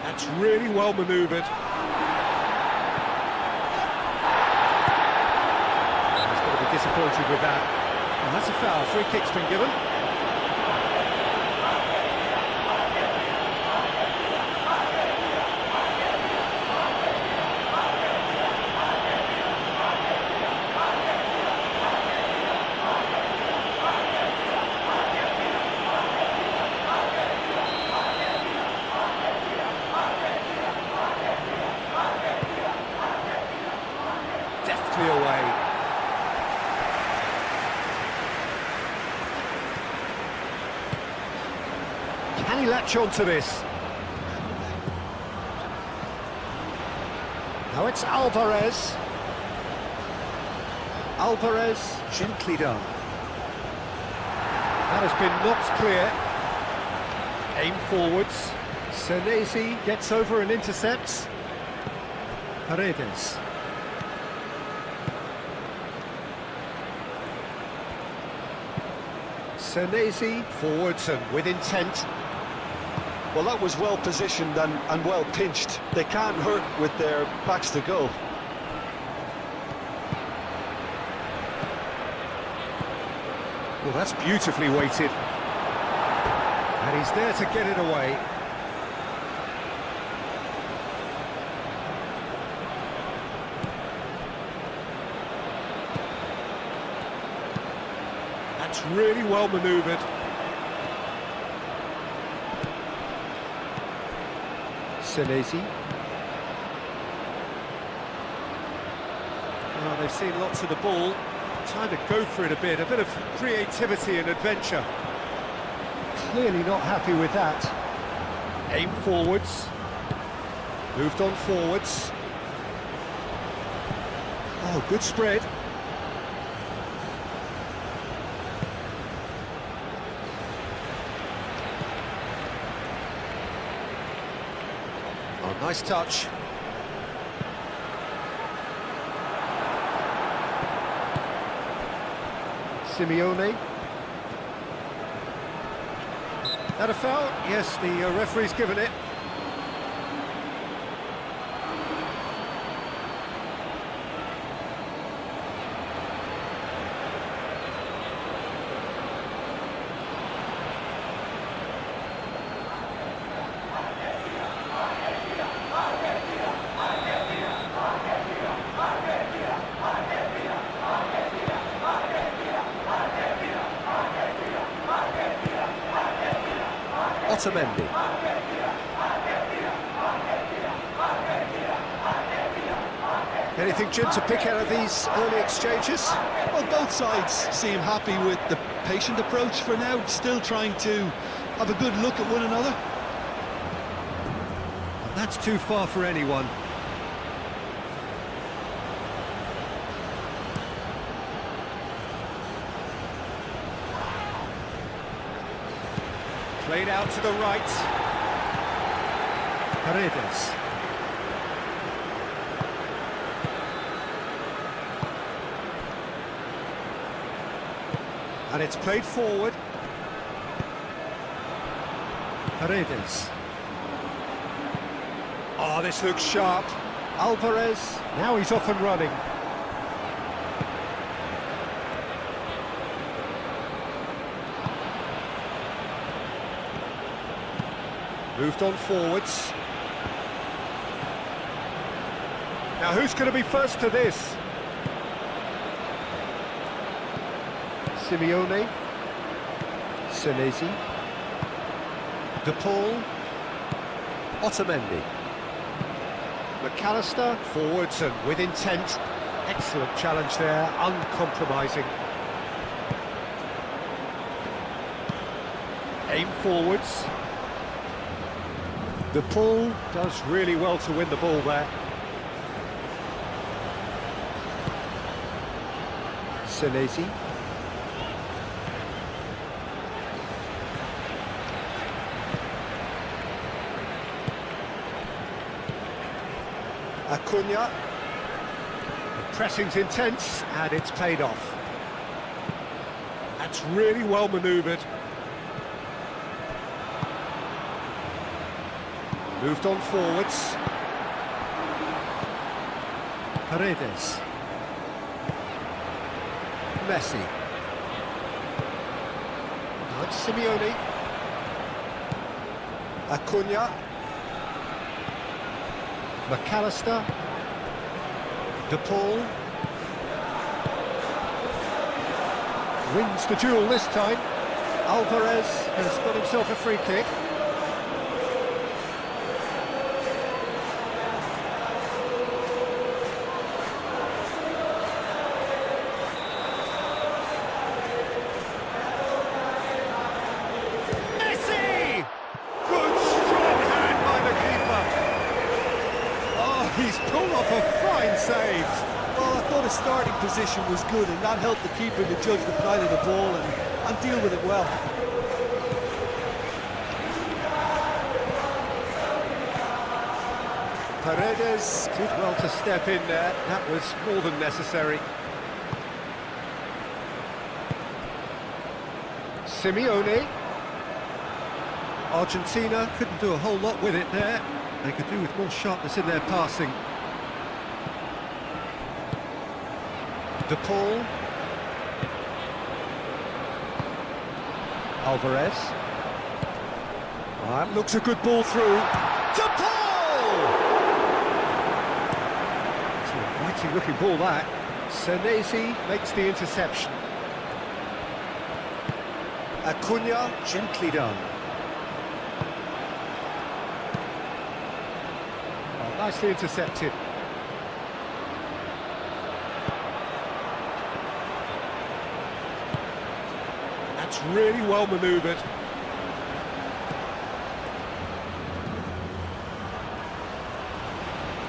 That's really well manoeuvred. He's going to be disappointed with that. And that's a foul. Free kick's been given. Deftly away. Can he latch on to this? Now it's Alvarez. Alvarez, gently done. That has been knocked clear. Aim forwards. Senesi gets over and intercepts. Paredes. Senesi forwards and with intent. Well, that was well positioned and well pinched. They can't hurt with their backs to goal. Well, that's beautifully weighted. And he's there to get it away. That's really well manoeuvred. Senesi. Well, they've seen lots of the ball. Time to go for it a bit of creativity and adventure. Clearly not happy with that. Aim forwards. Moved on forwards. Oh, good spread. Oh, nice touch. Simeone. That a foul? Yes, the referee's given it. Otamendi. Anything, Jim, to pick out of these early exchanges? Well, both sides seem happy with the patient approach for now, still trying to have a good look at one another. That's too far for anyone. Played out to the right. Paredes. And it's played forward. Paredes. Oh, this looks sharp. Alvarez. Now he's off and running. Moved on forwards. Now who's going to be first to this? Simeone. Senesi. De Paul. Otamendi. McAllister, forwards and with intent. Excellent challenge there, uncompromising. Aim forwards. De Paul does really well to win the ball there. Senesi. Acuna. The pressing's intense and it's paid off. That's really well manoeuvred. Moved on forwards. Paredes. Messi. It's Simeone. Acuna. McAllister. De Paul. Wins the duel this time. Alvarez has got himself a free kick. Messi! Good strong hand by the keeper. Oh, he's pulled off a fine save. Well, I thought his starting position was good, and that helped the keeper to judge the flight of the ball and deal with it well. Paredes did well to step in there. That was more than necessary. Simeone. Argentina couldn't do a whole lot with it there. They could do with more sharpness in their passing. De Paul. Alvarez. That looks a good ball through. De Paul! It's an inviting looking ball that. Senesi makes the interception. Acuna, gently done. Oh, nicely intercepted. That's really well manoeuvred.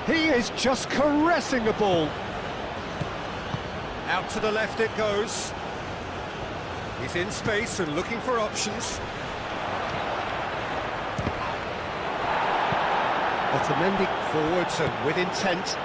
He is just caressing the ball. Out to the left it goes. He's in space and looking for options. Otamendi forwards and with intent.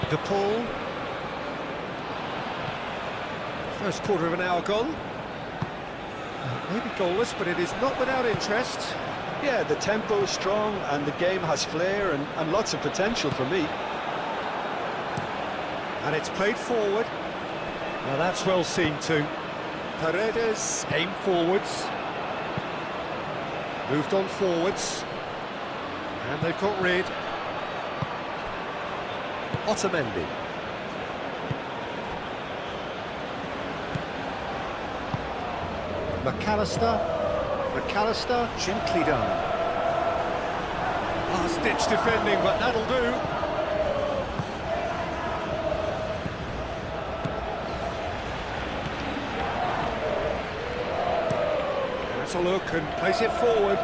De Paul. First quarter of an hour gone. Maybe goalless, but it is not without interest. Yeah, the tempo is strong and the game has flair and lots of potential for me. And it's played forward. Now that's well seen too. Paredes aimed forwards. Moved on forwards. And they've got rid. Otamendi. McAllister, gently done. Last-ditch defending, but that'll do. That's a look and plays it forward.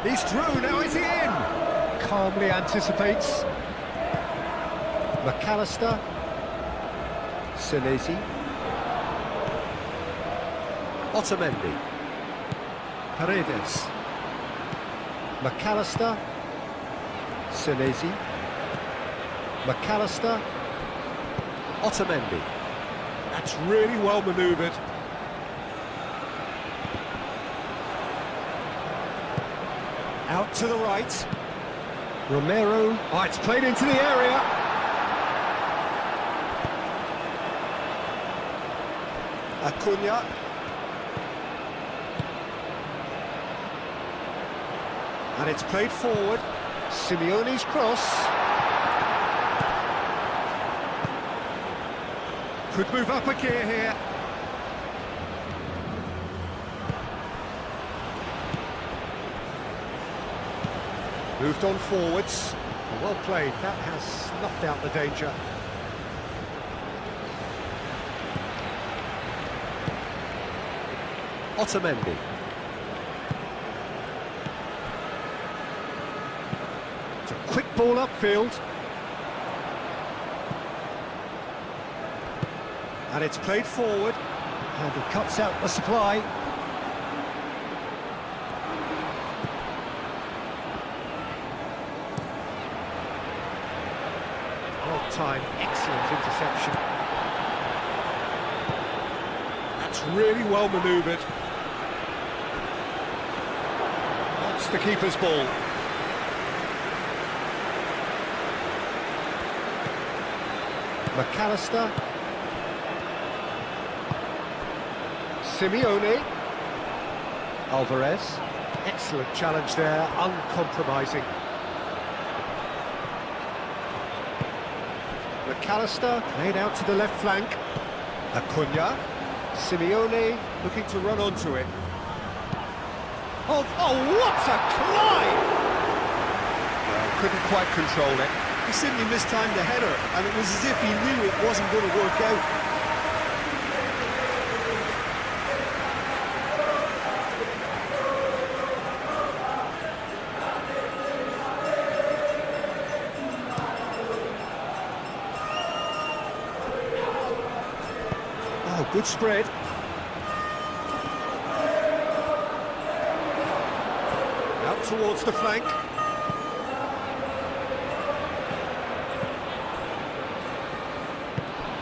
He's through, now is he in? Calmly anticipates. McAllister. Senesi. Otamendi. Paredes. McAllister. Senesi. McAllister. Otamendi. That's really well manoeuvred. Out to the right. Romero. Oh, it's played into the area. Acuna. And it's played forward. Simeone's cross. Could move up a gear here. Moved on forwards. Well played. That has snuffed out the danger. Otamendi. It's a quick ball upfield. And it's played forward. And he cuts out the supply. Well timed, excellent interception. That's really well manoeuvred. That's the keeper's ball. McAllister. Simeone. Alvarez. Excellent challenge there, uncompromising. McAllister played out to the left flank. Acuna. Simeone looking to run onto it. Oh, what a climb! Well, couldn't quite control it. He simply mistimed the header, and it was as if he knew it wasn't going to work out. Oh, good spread. Out towards the flank.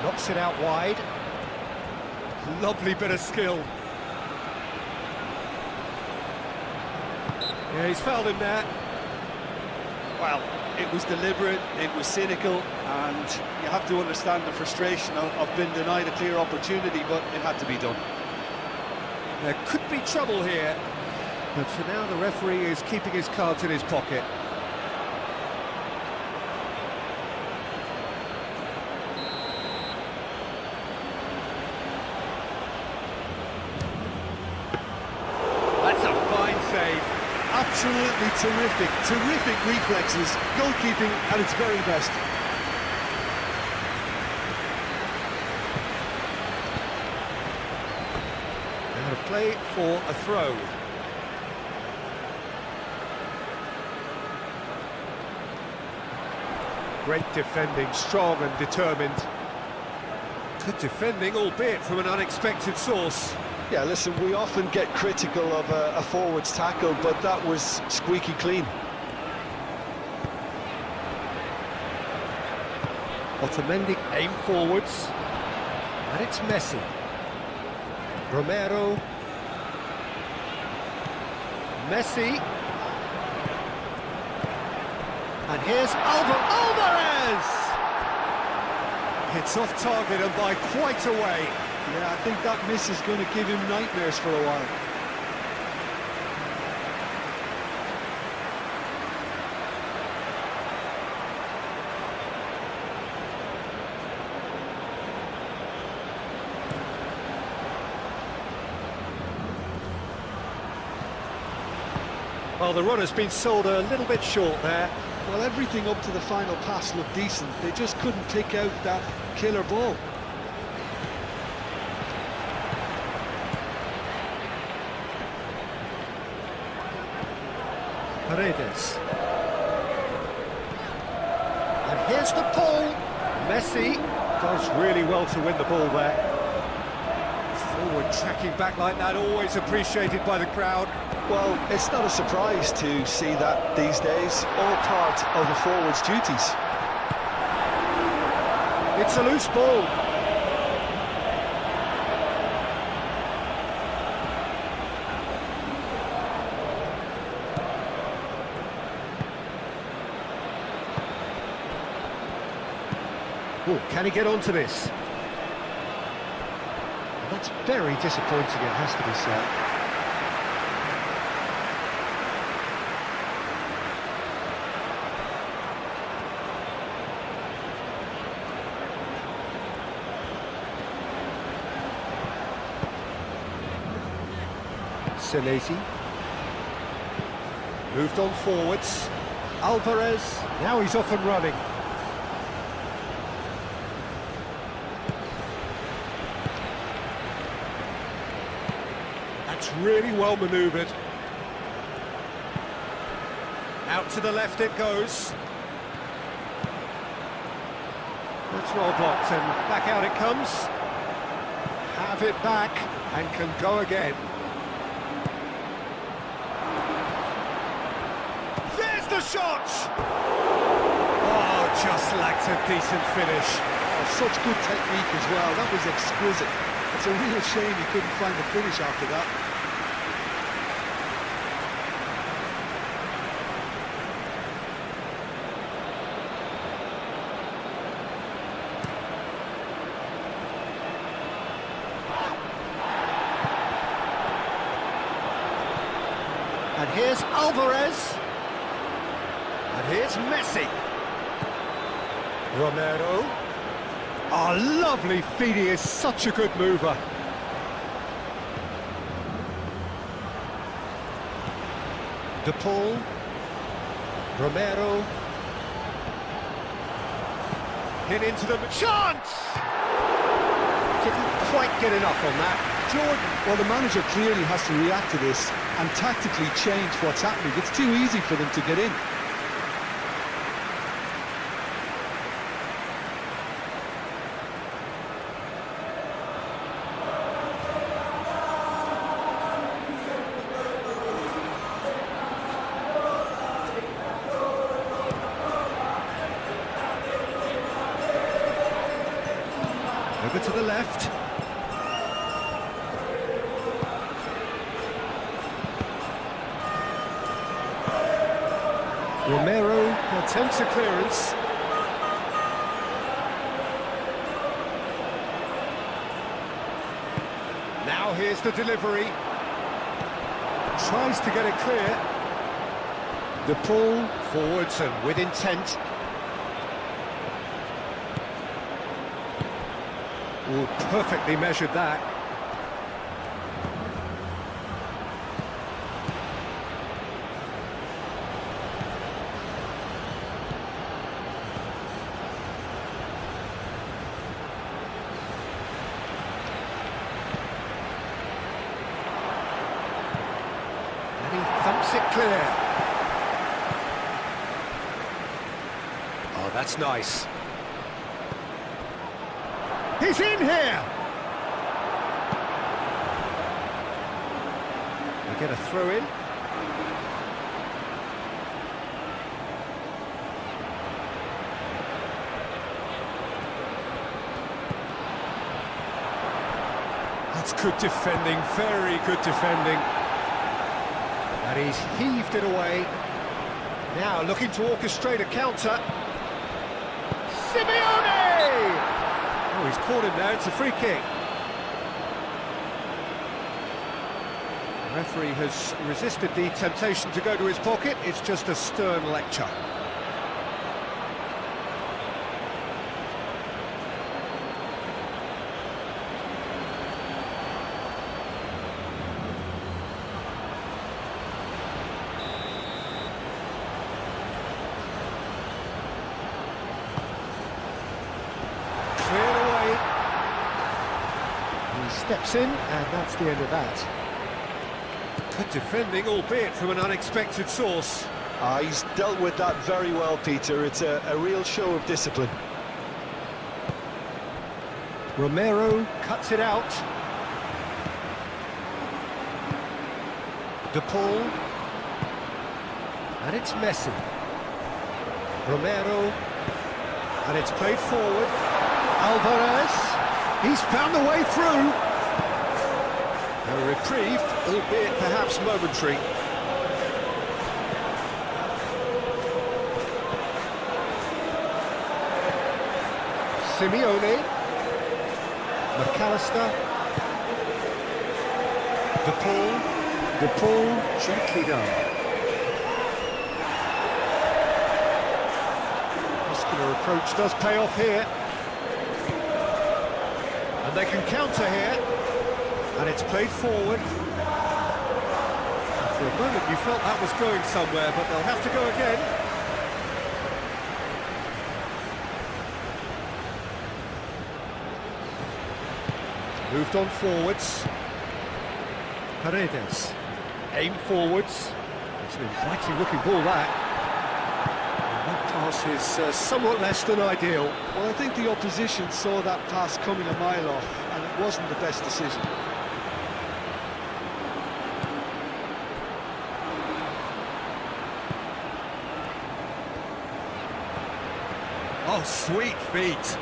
Knocks it out wide. Lovely bit of skill. Yeah, he's fouled him there. Well, it was deliberate, it was cynical, and you have to understand the frustration of being denied a clear opportunity, but it had to be done. There could be trouble here, but for now the referee is keeping his cards in his pocket. That's a fine save. Absolutely terrific reflexes, goalkeeping at its very best. Out of play for a throw. Great defending, strong and determined. Good defending, albeit from an unexpected source. Yeah, listen, we often get critical of a forward's tackle, but that was squeaky clean. Otamendi aim forwards, and it's Messi. Romero. Messi. And here's Alvarez! It's off target and by quite a way. Yeah, I think that miss is going to give him nightmares for a while. Well, the run has been sold a little bit short there. Well, everything up to the final pass looked decent. They just couldn't pick out that killer ball. Paredes. And here's the pull. Messi does really well to win the ball there. Forward tracking back like that, always appreciated by the crowd. Well, it's not a surprise to see that these days, all part of the forward's duties. It's a loose ball. Oh, can he get onto this? That's very disappointing, it has to be said. Senesi. Moved on forwards. Alvarez. Now he's off and running. That's really well manoeuvred. Out to the left it goes. That's well blocked and back out it comes. Have it back and can go again. The shot! Oh, just lacked a decent finish. Oh, such good technique as well. That was exquisite. It's a real shame he couldn't find the finish after that. And here's Alvarez. And here's Messi. Romero. Oh, lovely feed, he is such a good mover. De Paul. Romero. Hit into the chance! Didn't quite get enough on that. Jordan, well, the manager clearly has to react to this and tactically change what's happening. It's too easy for them to get in. Over to the left. Romero attempts a clearance. Now here's the delivery. Tries to get it clear. De Paul forwards and with intent. Oh, perfectly measured that. And he thumps it clear. Oh, that's nice. He's in here! We get a throw in. That's good defending, very good defending. And he's heaved it away. Now looking to orchestrate a counter. Simeone! Oh, he's caught him there, it's a free kick. The referee has resisted the temptation to go to his pocket, it's just a stern lecture. Steps in, and that's the end of that. Good defending, albeit from an unexpected source. He's dealt with that very well, Peter. It's a real show of discipline. Romero cuts it out. De Paul. And it's Messi. Romero. And it's played forward. Alvarez. He's found the way through. A reprieve, albeit perhaps momentary. Simeone. McAllister. De Paul gently done. Muscular approach does pay off here. And they can counter here. And it's played forward. And for a moment you felt that was going somewhere, but they'll have to go again. Moved on forwards. Paredes. Aim forwards. It's an inviting looking ball that. And that pass is somewhat less than ideal. Well, I think the opposition saw that pass coming a mile off, and it wasn't the best decision. Oh, sweet feet.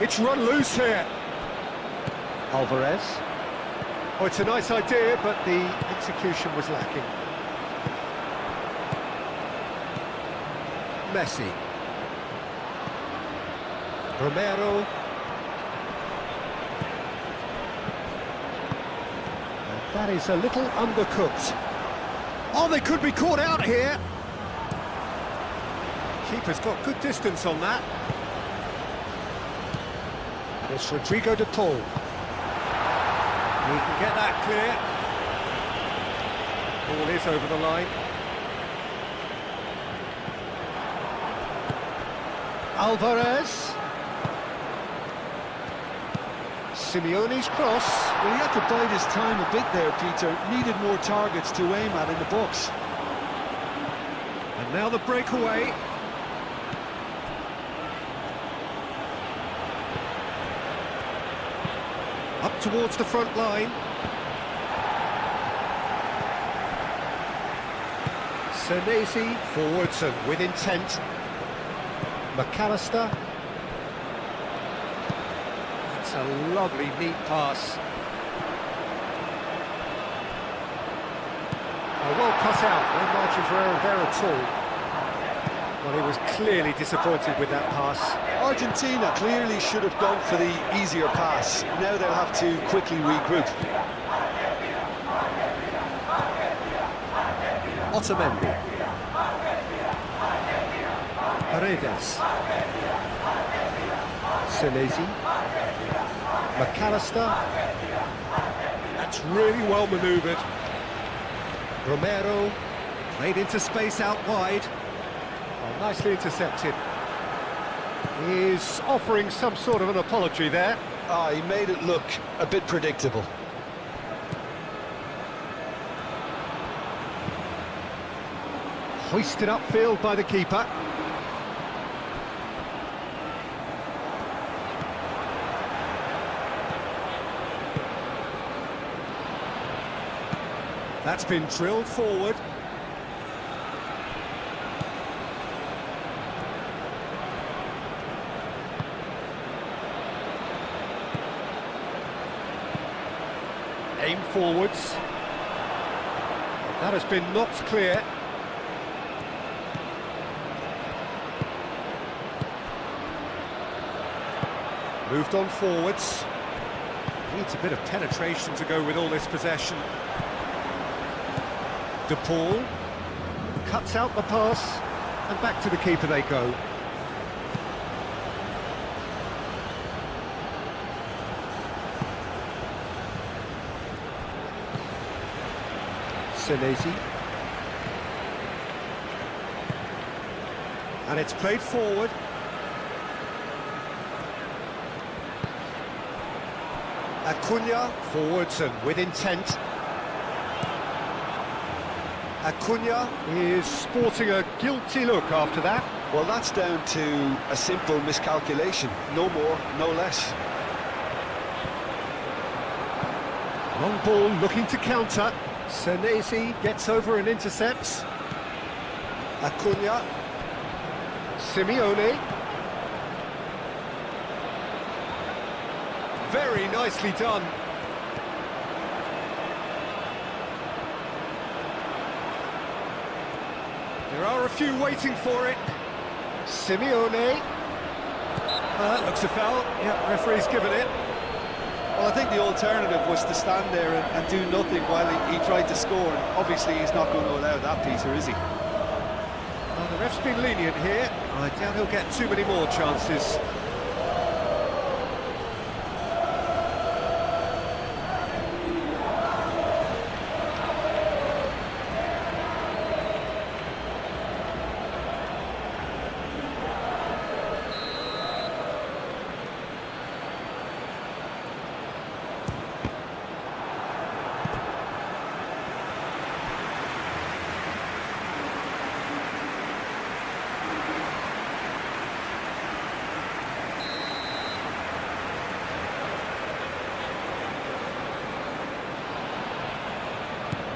It's run loose here. Alvarez. Oh, it's a nice idea, but the execution was lacking. Messi. Romero. And that is a little undercooked. Oh, they could be caught out here. Keeper's got good distance on that. And it's Rodrigo de Paul. He can get that clear. Ball is over the line. Alvarez. Simeone's cross. Well, he had to bide his time a bit there, Peter. Needed more targets to aim at in the box. And now the breakaway. Up towards the front line. Senesi forwards and with intent. McAllister. That's a lovely, neat pass. Well cut out, no margin for error there at all. Well, he was clearly disappointed with that pass. Argentina clearly should have gone for the easier pass. Now they'll have to quickly regroup. Otamendi. Paredes. Senesi. McAllister. That's really well manoeuvred. Romero. Played into space out wide. Oh, nicely intercepted. He's offering some sort of an apology there. He made it look a bit predictable. Hoisted upfield by the keeper. That's been drilled forward. Aim forwards. That has been knocked clear. Moved on forwards. Needs a bit of penetration to go with all this possession. De Paul cuts out the pass, and back to the keeper they go. Senesi. And it's played forward. Acuna forwards and with intent. Acuna is sporting a guilty look after that. Well, that's down to a simple miscalculation. No more, no less. Long ball looking to counter. Senesi gets over and intercepts. Acuna. Simeone. Very nicely done. There are a few waiting for it. Simeone. Looks a foul. Yeah, referee's given it. Well, I think the alternative was to stand there and do nothing while he tried to score. And obviously, he's not going to allow that, Peter, is he? Well, the ref's been lenient here. I doubt he'll get too many more chances.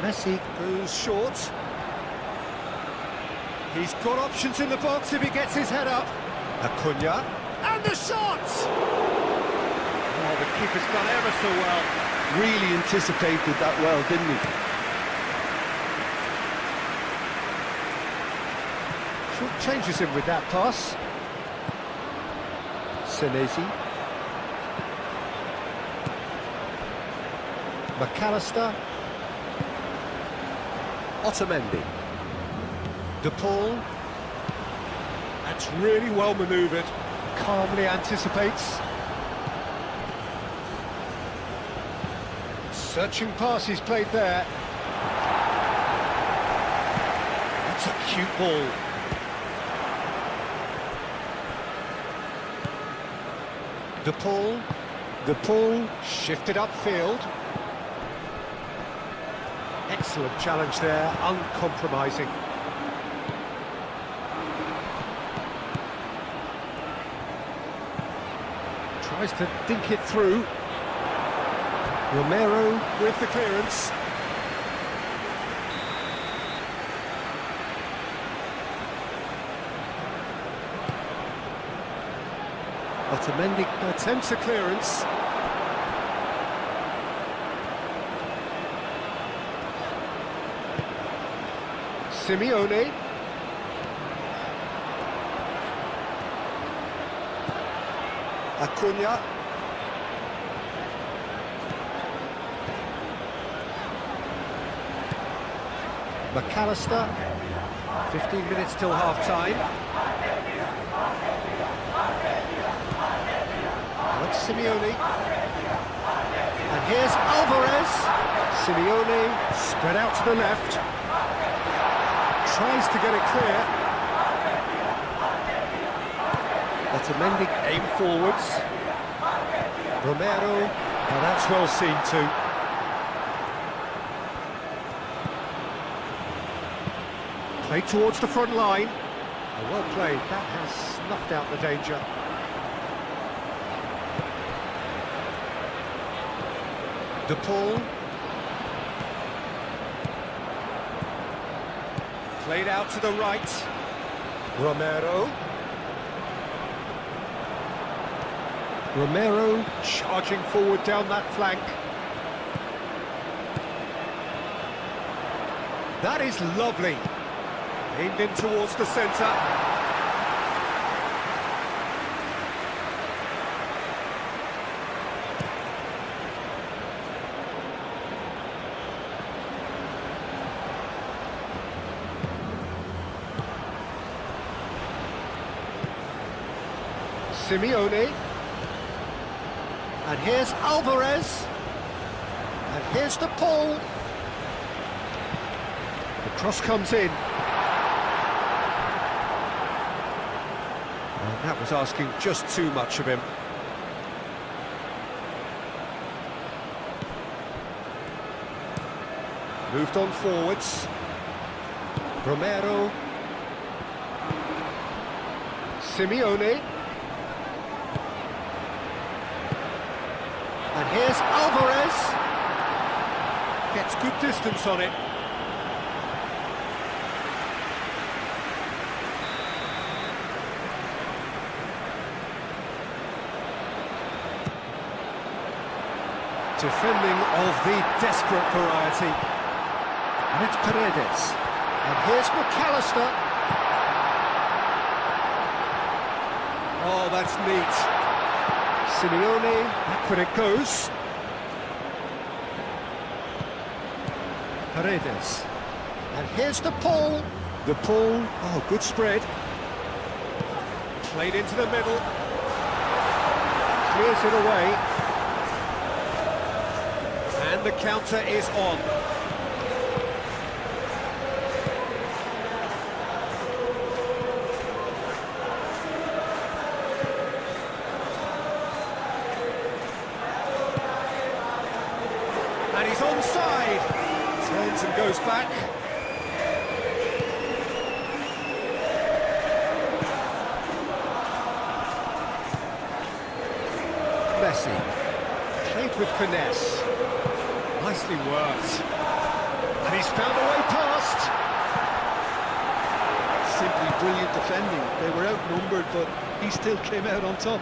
Messi goes short. He's got options in the box if he gets his head up. Acuna. And the shot! goalkeeper's done ever so well. Really anticipated that well, didn't he? Short changes him with that pass. Senesi. McAllister. Otamendi. De Paul. That's really well manoeuvred. Calmly anticipates. Searching pass he's played there. That's a cute ball. De Paul. De Paul shifted upfield. Excellent challenge there, uncompromising. Tries to dink it through. Romero with the clearance. Otamendi attempts a clearance. Simeone. Acuna. McAllister. 15 minutes till half-time. Alex Simeone. And here's Alvarez. Simeone spread out to the left. Tries to get it clear. Otamendi aim forwards. Romero. Now that's well seen too. Played towards the front line. Well played. That has snuffed out the danger. De Paul. Played out to the right. Romero. Romero charging forward down that flank. That is lovely. Aimed in towards the centre. Simeone. And here's Alvarez. And here's De Paul. The cross comes in. And that was asking just too much of him. Moved on forwards. Romero. Simeone. And here's Alvarez. Gets good distance on it. Defending of the desperate variety. And it's Paredes. And here's McAllister. Oh, that's neat. Simeone, back it goes. Paredes. And here's De Paul. De Paul, oh, good spread. Played into the middle. Clears it away. And the counter is on. And he's onside. Turns and goes back. Messi. Played with finesse. Nicely worked. And he's found a way past. Simply brilliant defending. They were outnumbered, but he still came out on top.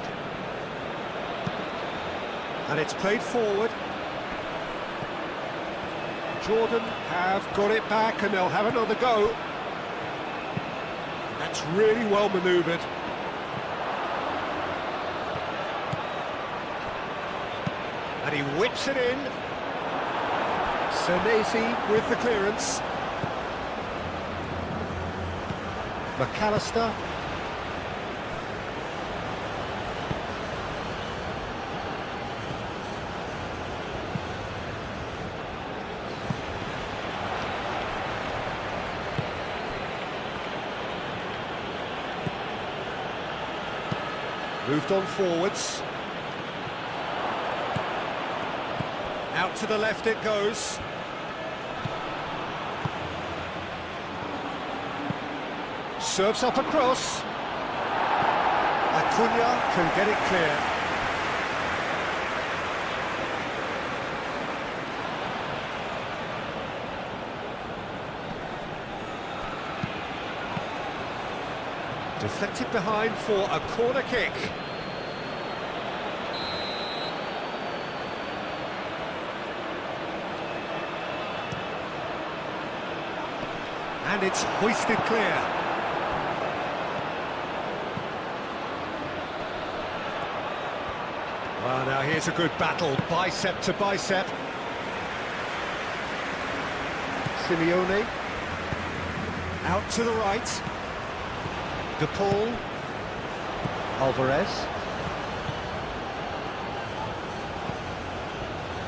And it's played forward. Jordan have got it back and they'll have another go. That's really well manoeuvred. And he whips it in. Senesi with the clearance. McAllister. Moved on forwards. Out to the left it goes. Serves up across. Acuna can get it clear. Deflected behind for a corner kick. And it's hoisted clear. Well, now here's a good battle, bicep to bicep. Simeone. Out to the right. De Paul. Alvarez.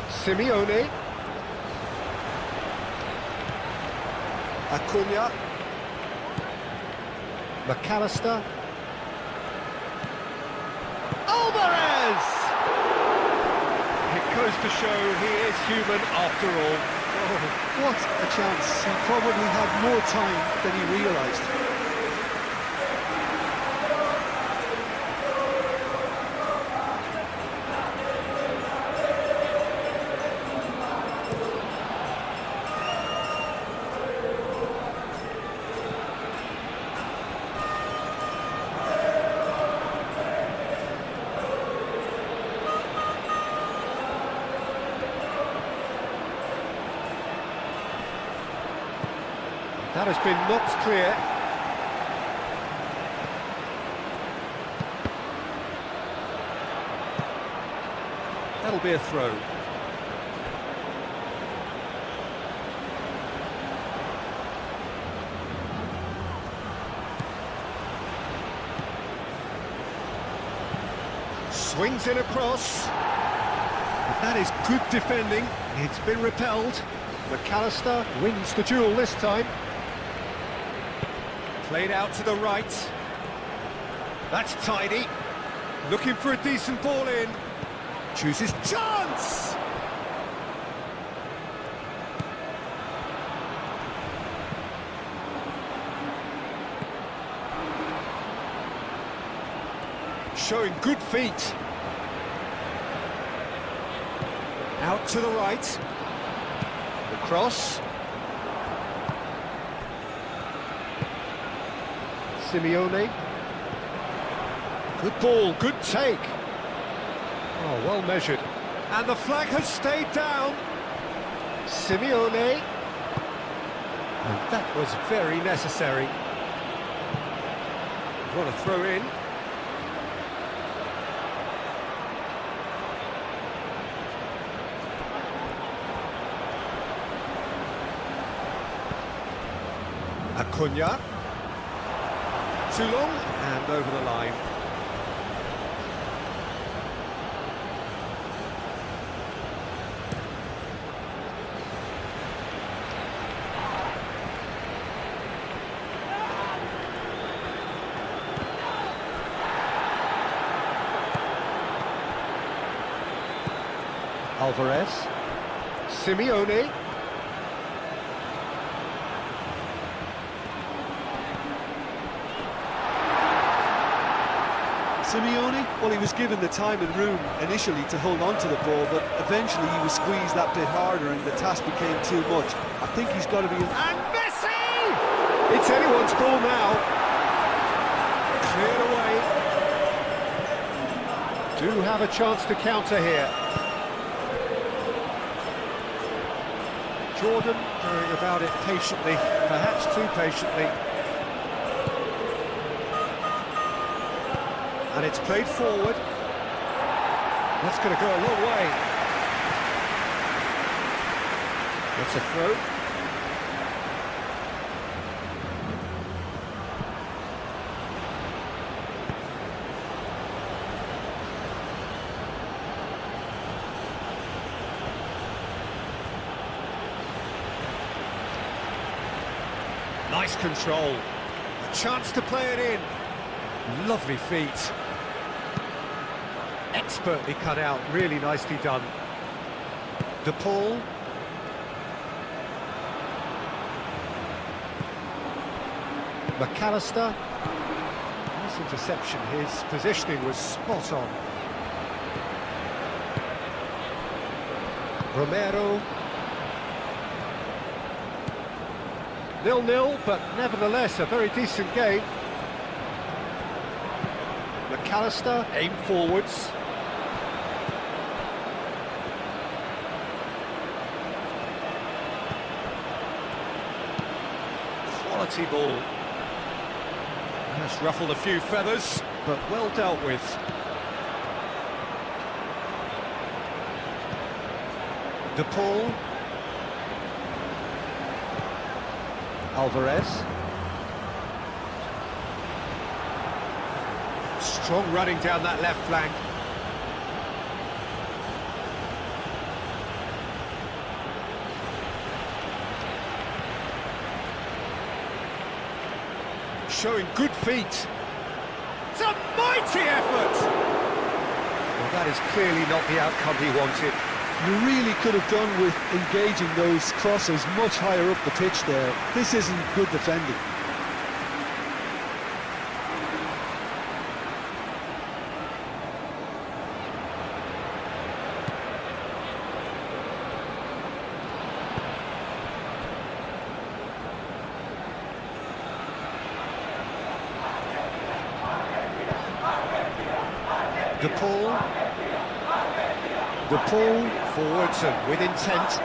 Simeone. Acuna. McAllister. Alvarez! It goes to show he is human after all. Oh, what a chance. He probably had more time than he realised. That has been knocked clear. That'll be a throw. Swings in across. That is good defending. It's been repelled. McAllister wins the duel this time. Played out to the right. That's tidy. Looking for a decent ball in. Chooses chance! Showing good feet. Out to the right. The cross. Simeone. Good ball, good take. Oh, well measured. And the flag has stayed down. Simeone. And that was very necessary. What a throw in. Acuna. Too long, and over the line. Alvarez. Simeone. Simeone, well, he was given the time and room initially to hold on to the ball, but eventually he was squeezed that bit harder and the task became too much. I think he's got to be... And Messi! It's anyone's ball now. Cleared away. Do have a chance to counter here. Jordan going about it patiently, perhaps too patiently. And it's played forward. That's going to go a long way. That's a throw. Nice control. A chance to play it in. Lovely feet. Expertly cut out, really nicely done. De Paul. McAllister. Nice interception, his positioning was spot on. Romero. 0-0, but nevertheless a very decent game. McAllister, aim forwards. Quality ball. That's ruffled a few feathers, but well dealt with. De Paul. Alvarez. Strong running down that left flank. Showing good feet. It's a mighty effort! Well, that is clearly not the outcome he wanted. You really could have done with engaging those crosses much higher up the pitch there. This isn't good defending. De Paul. De Paul forwards and with intent.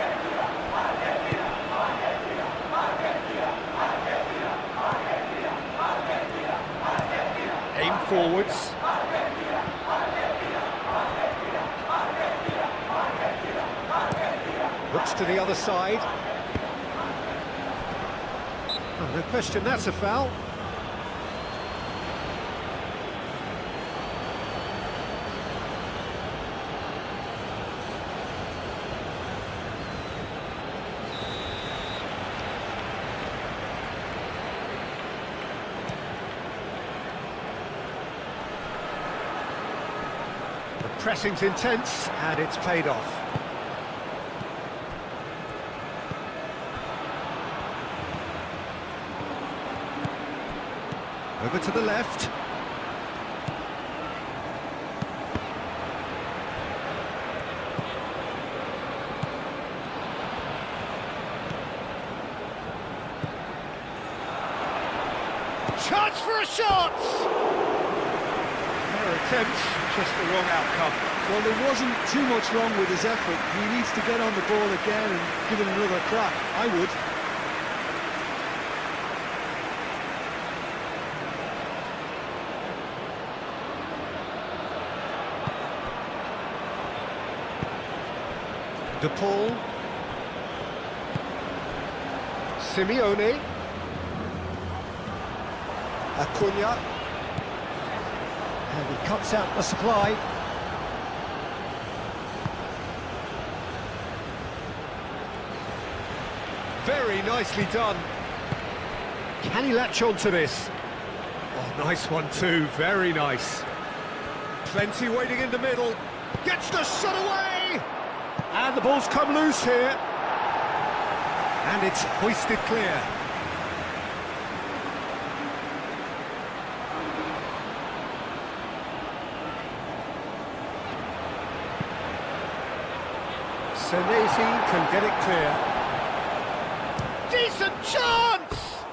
Aim forwards. Looks to the other side. Oh, no question, that's a foul. Pressing's intense, and it's paid off. Over to the left. Chance for a shot! Attempts, just the wrong outcome. Well, there wasn't too much wrong with his effort. He needs to get on the ball again and give it another crack. I would. De Paul. Simeone. Acuna. And he cuts out the supply. Very nicely done. Can he latch on to this? Oh, nice one too, very nice. Plenty waiting in the middle. Gets the shot away! And the ball's come loose here. And it's hoisted clear. Senesi can get it clear. Decent chance!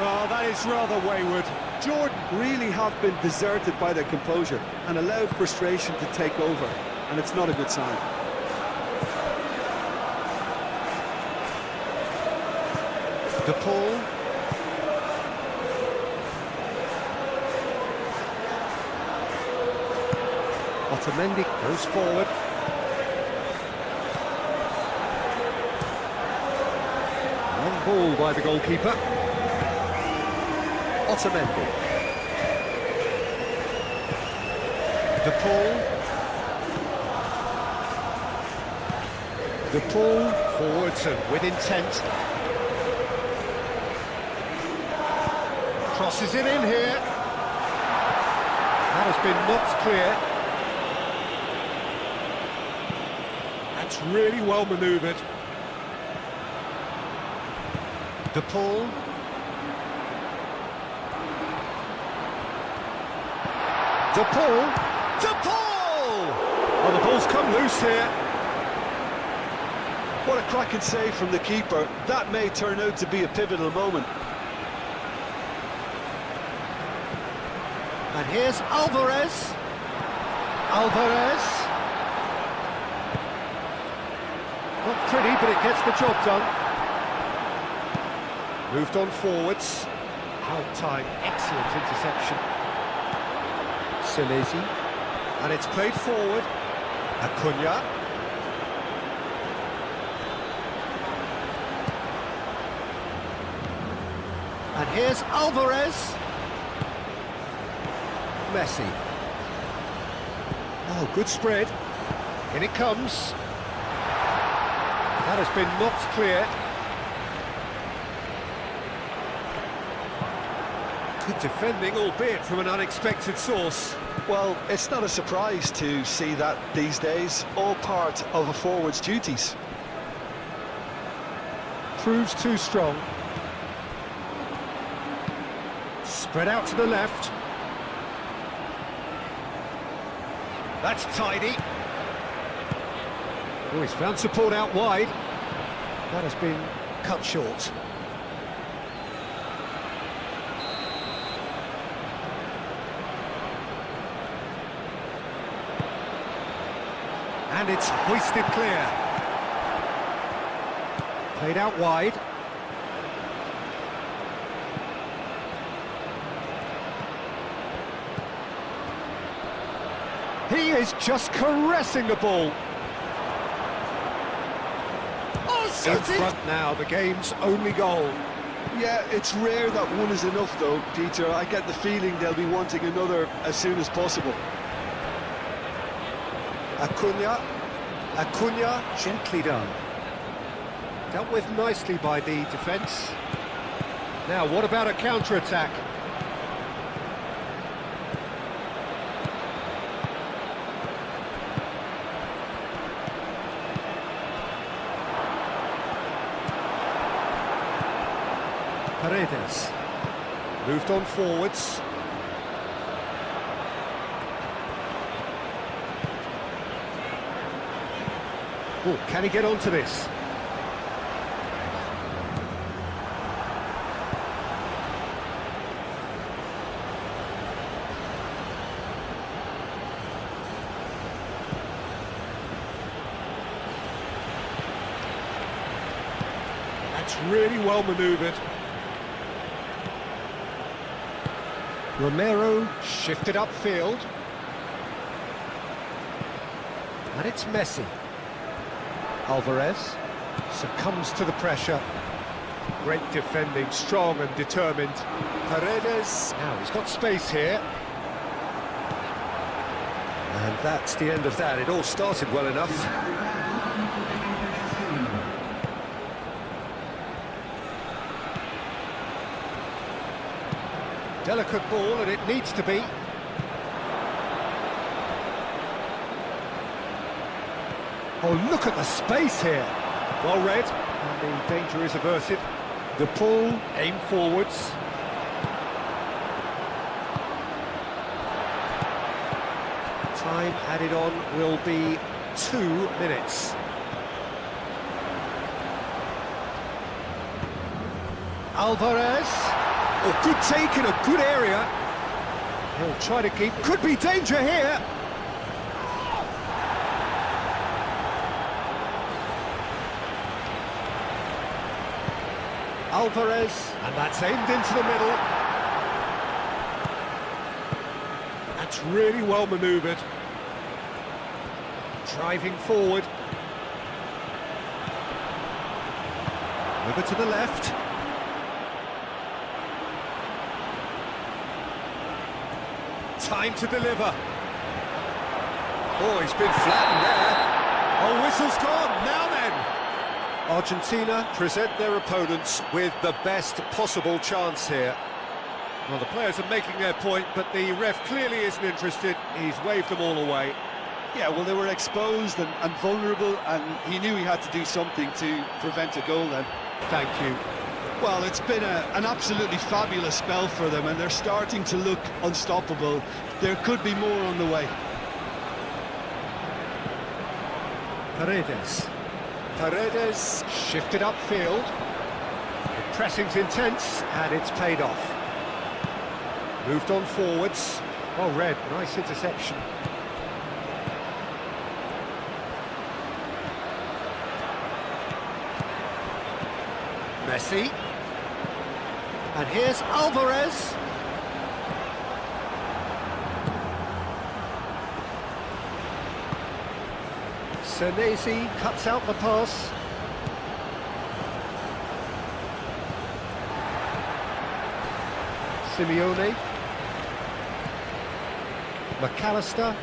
Oh, that is rather wayward. Jordan really have been deserted by their composure and allowed frustration to take over, and it's not a good sign. De Paul. Otamendi goes forward. Long ball by the goalkeeper. Otamendi. De Paul. De Paul forwards and with intent. Crosses it in here. That has been knocked clear. That's really well manoeuvred. De Paul. De Paul. De Paul! Oh, the ball's come loose here. What a cracking save from the keeper. That may turn out to be a pivotal moment. And here's Alvarez. Alvarez. Not pretty, but it gets the job done. Moved on forwards. Half-time, excellent interception. Silesi. And it's played forward. Acuna. And here's Alvarez. Messi. Oh, good spread. In it comes. That has been knocked clear. Good defending, albeit from an unexpected source. Well, it's not a surprise to see that these days, all part of a forward's duties. Proves too strong. Spread out to the left. That's tidy. Oh, he's found support out wide. That has been cut short. And it's hoisted clear. Played out wide. He is just caressing the ball. Oh, in front now, the game's only goal. Yeah, it's rare that one is enough though, Peter. I get the feeling they'll be wanting another as soon as possible. Acuna. Acuna, gently done. Dealt with nicely by the defence. Now, what about a counter-attack? Paredes. Moved on forwards. Oh, can he get onto this? That's really well manoeuvred. Romero shifted upfield. And it's Messi. Alvarez succumbs to the pressure. Great defending, strong and determined. Paredes, now he's got space here. And that's the end of that. It all started well enough. Delicate ball, and it needs to be. Oh, look at the space here. Well read, and the danger is averted. De Paul, aim forwards. Time added on will be 2 minutes. Alvarez. Oh, good take in a good area. He'll try to keep... Could be danger here. Alvarez, and that's aimed into the middle. That's really well manoeuvred. Driving forward. Over to the left. Time to deliver. Oh, he's been flattened there. Oh, whistle's gone. Now then. Argentina present their opponents with the best possible chance here. Well, the players are making their point, but the ref clearly isn't interested. He's waved them all away. Yeah, well, they were exposed and vulnerable, and he knew he had to do something to prevent a goal then. Thank you. Well, it's been an absolutely fabulous spell for them, and they're starting to look unstoppable. There could be more on the way. Paredes shifted upfield. The pressing's intense, and it's paid off. Moved on forwards. Well read, nice interception. Messi. And here's Alvarez. Senesi cuts out the pass. Simeone. McAllister.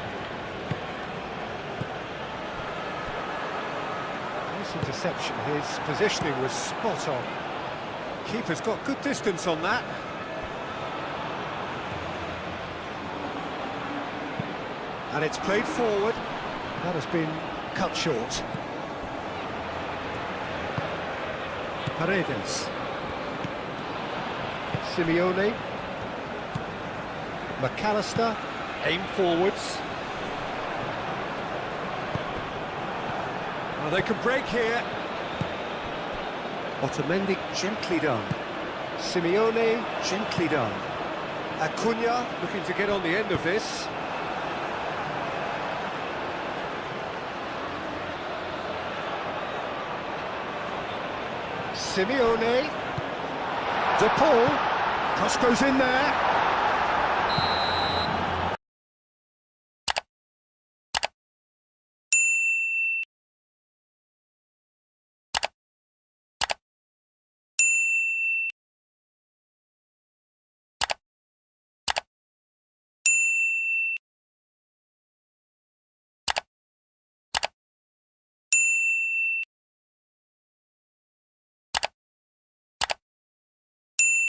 Nice interception. His positioning was spot on. Keeper's got good distance on that. And it's played forward. That has been cut short. Paredes. Simeone. McAllister. Aim forwards. Oh, they can break here. Otamendi, gently done. Simeone, gently done. Acuna looking to get on the end of this. Simeone. De Paul. Cross goes in there.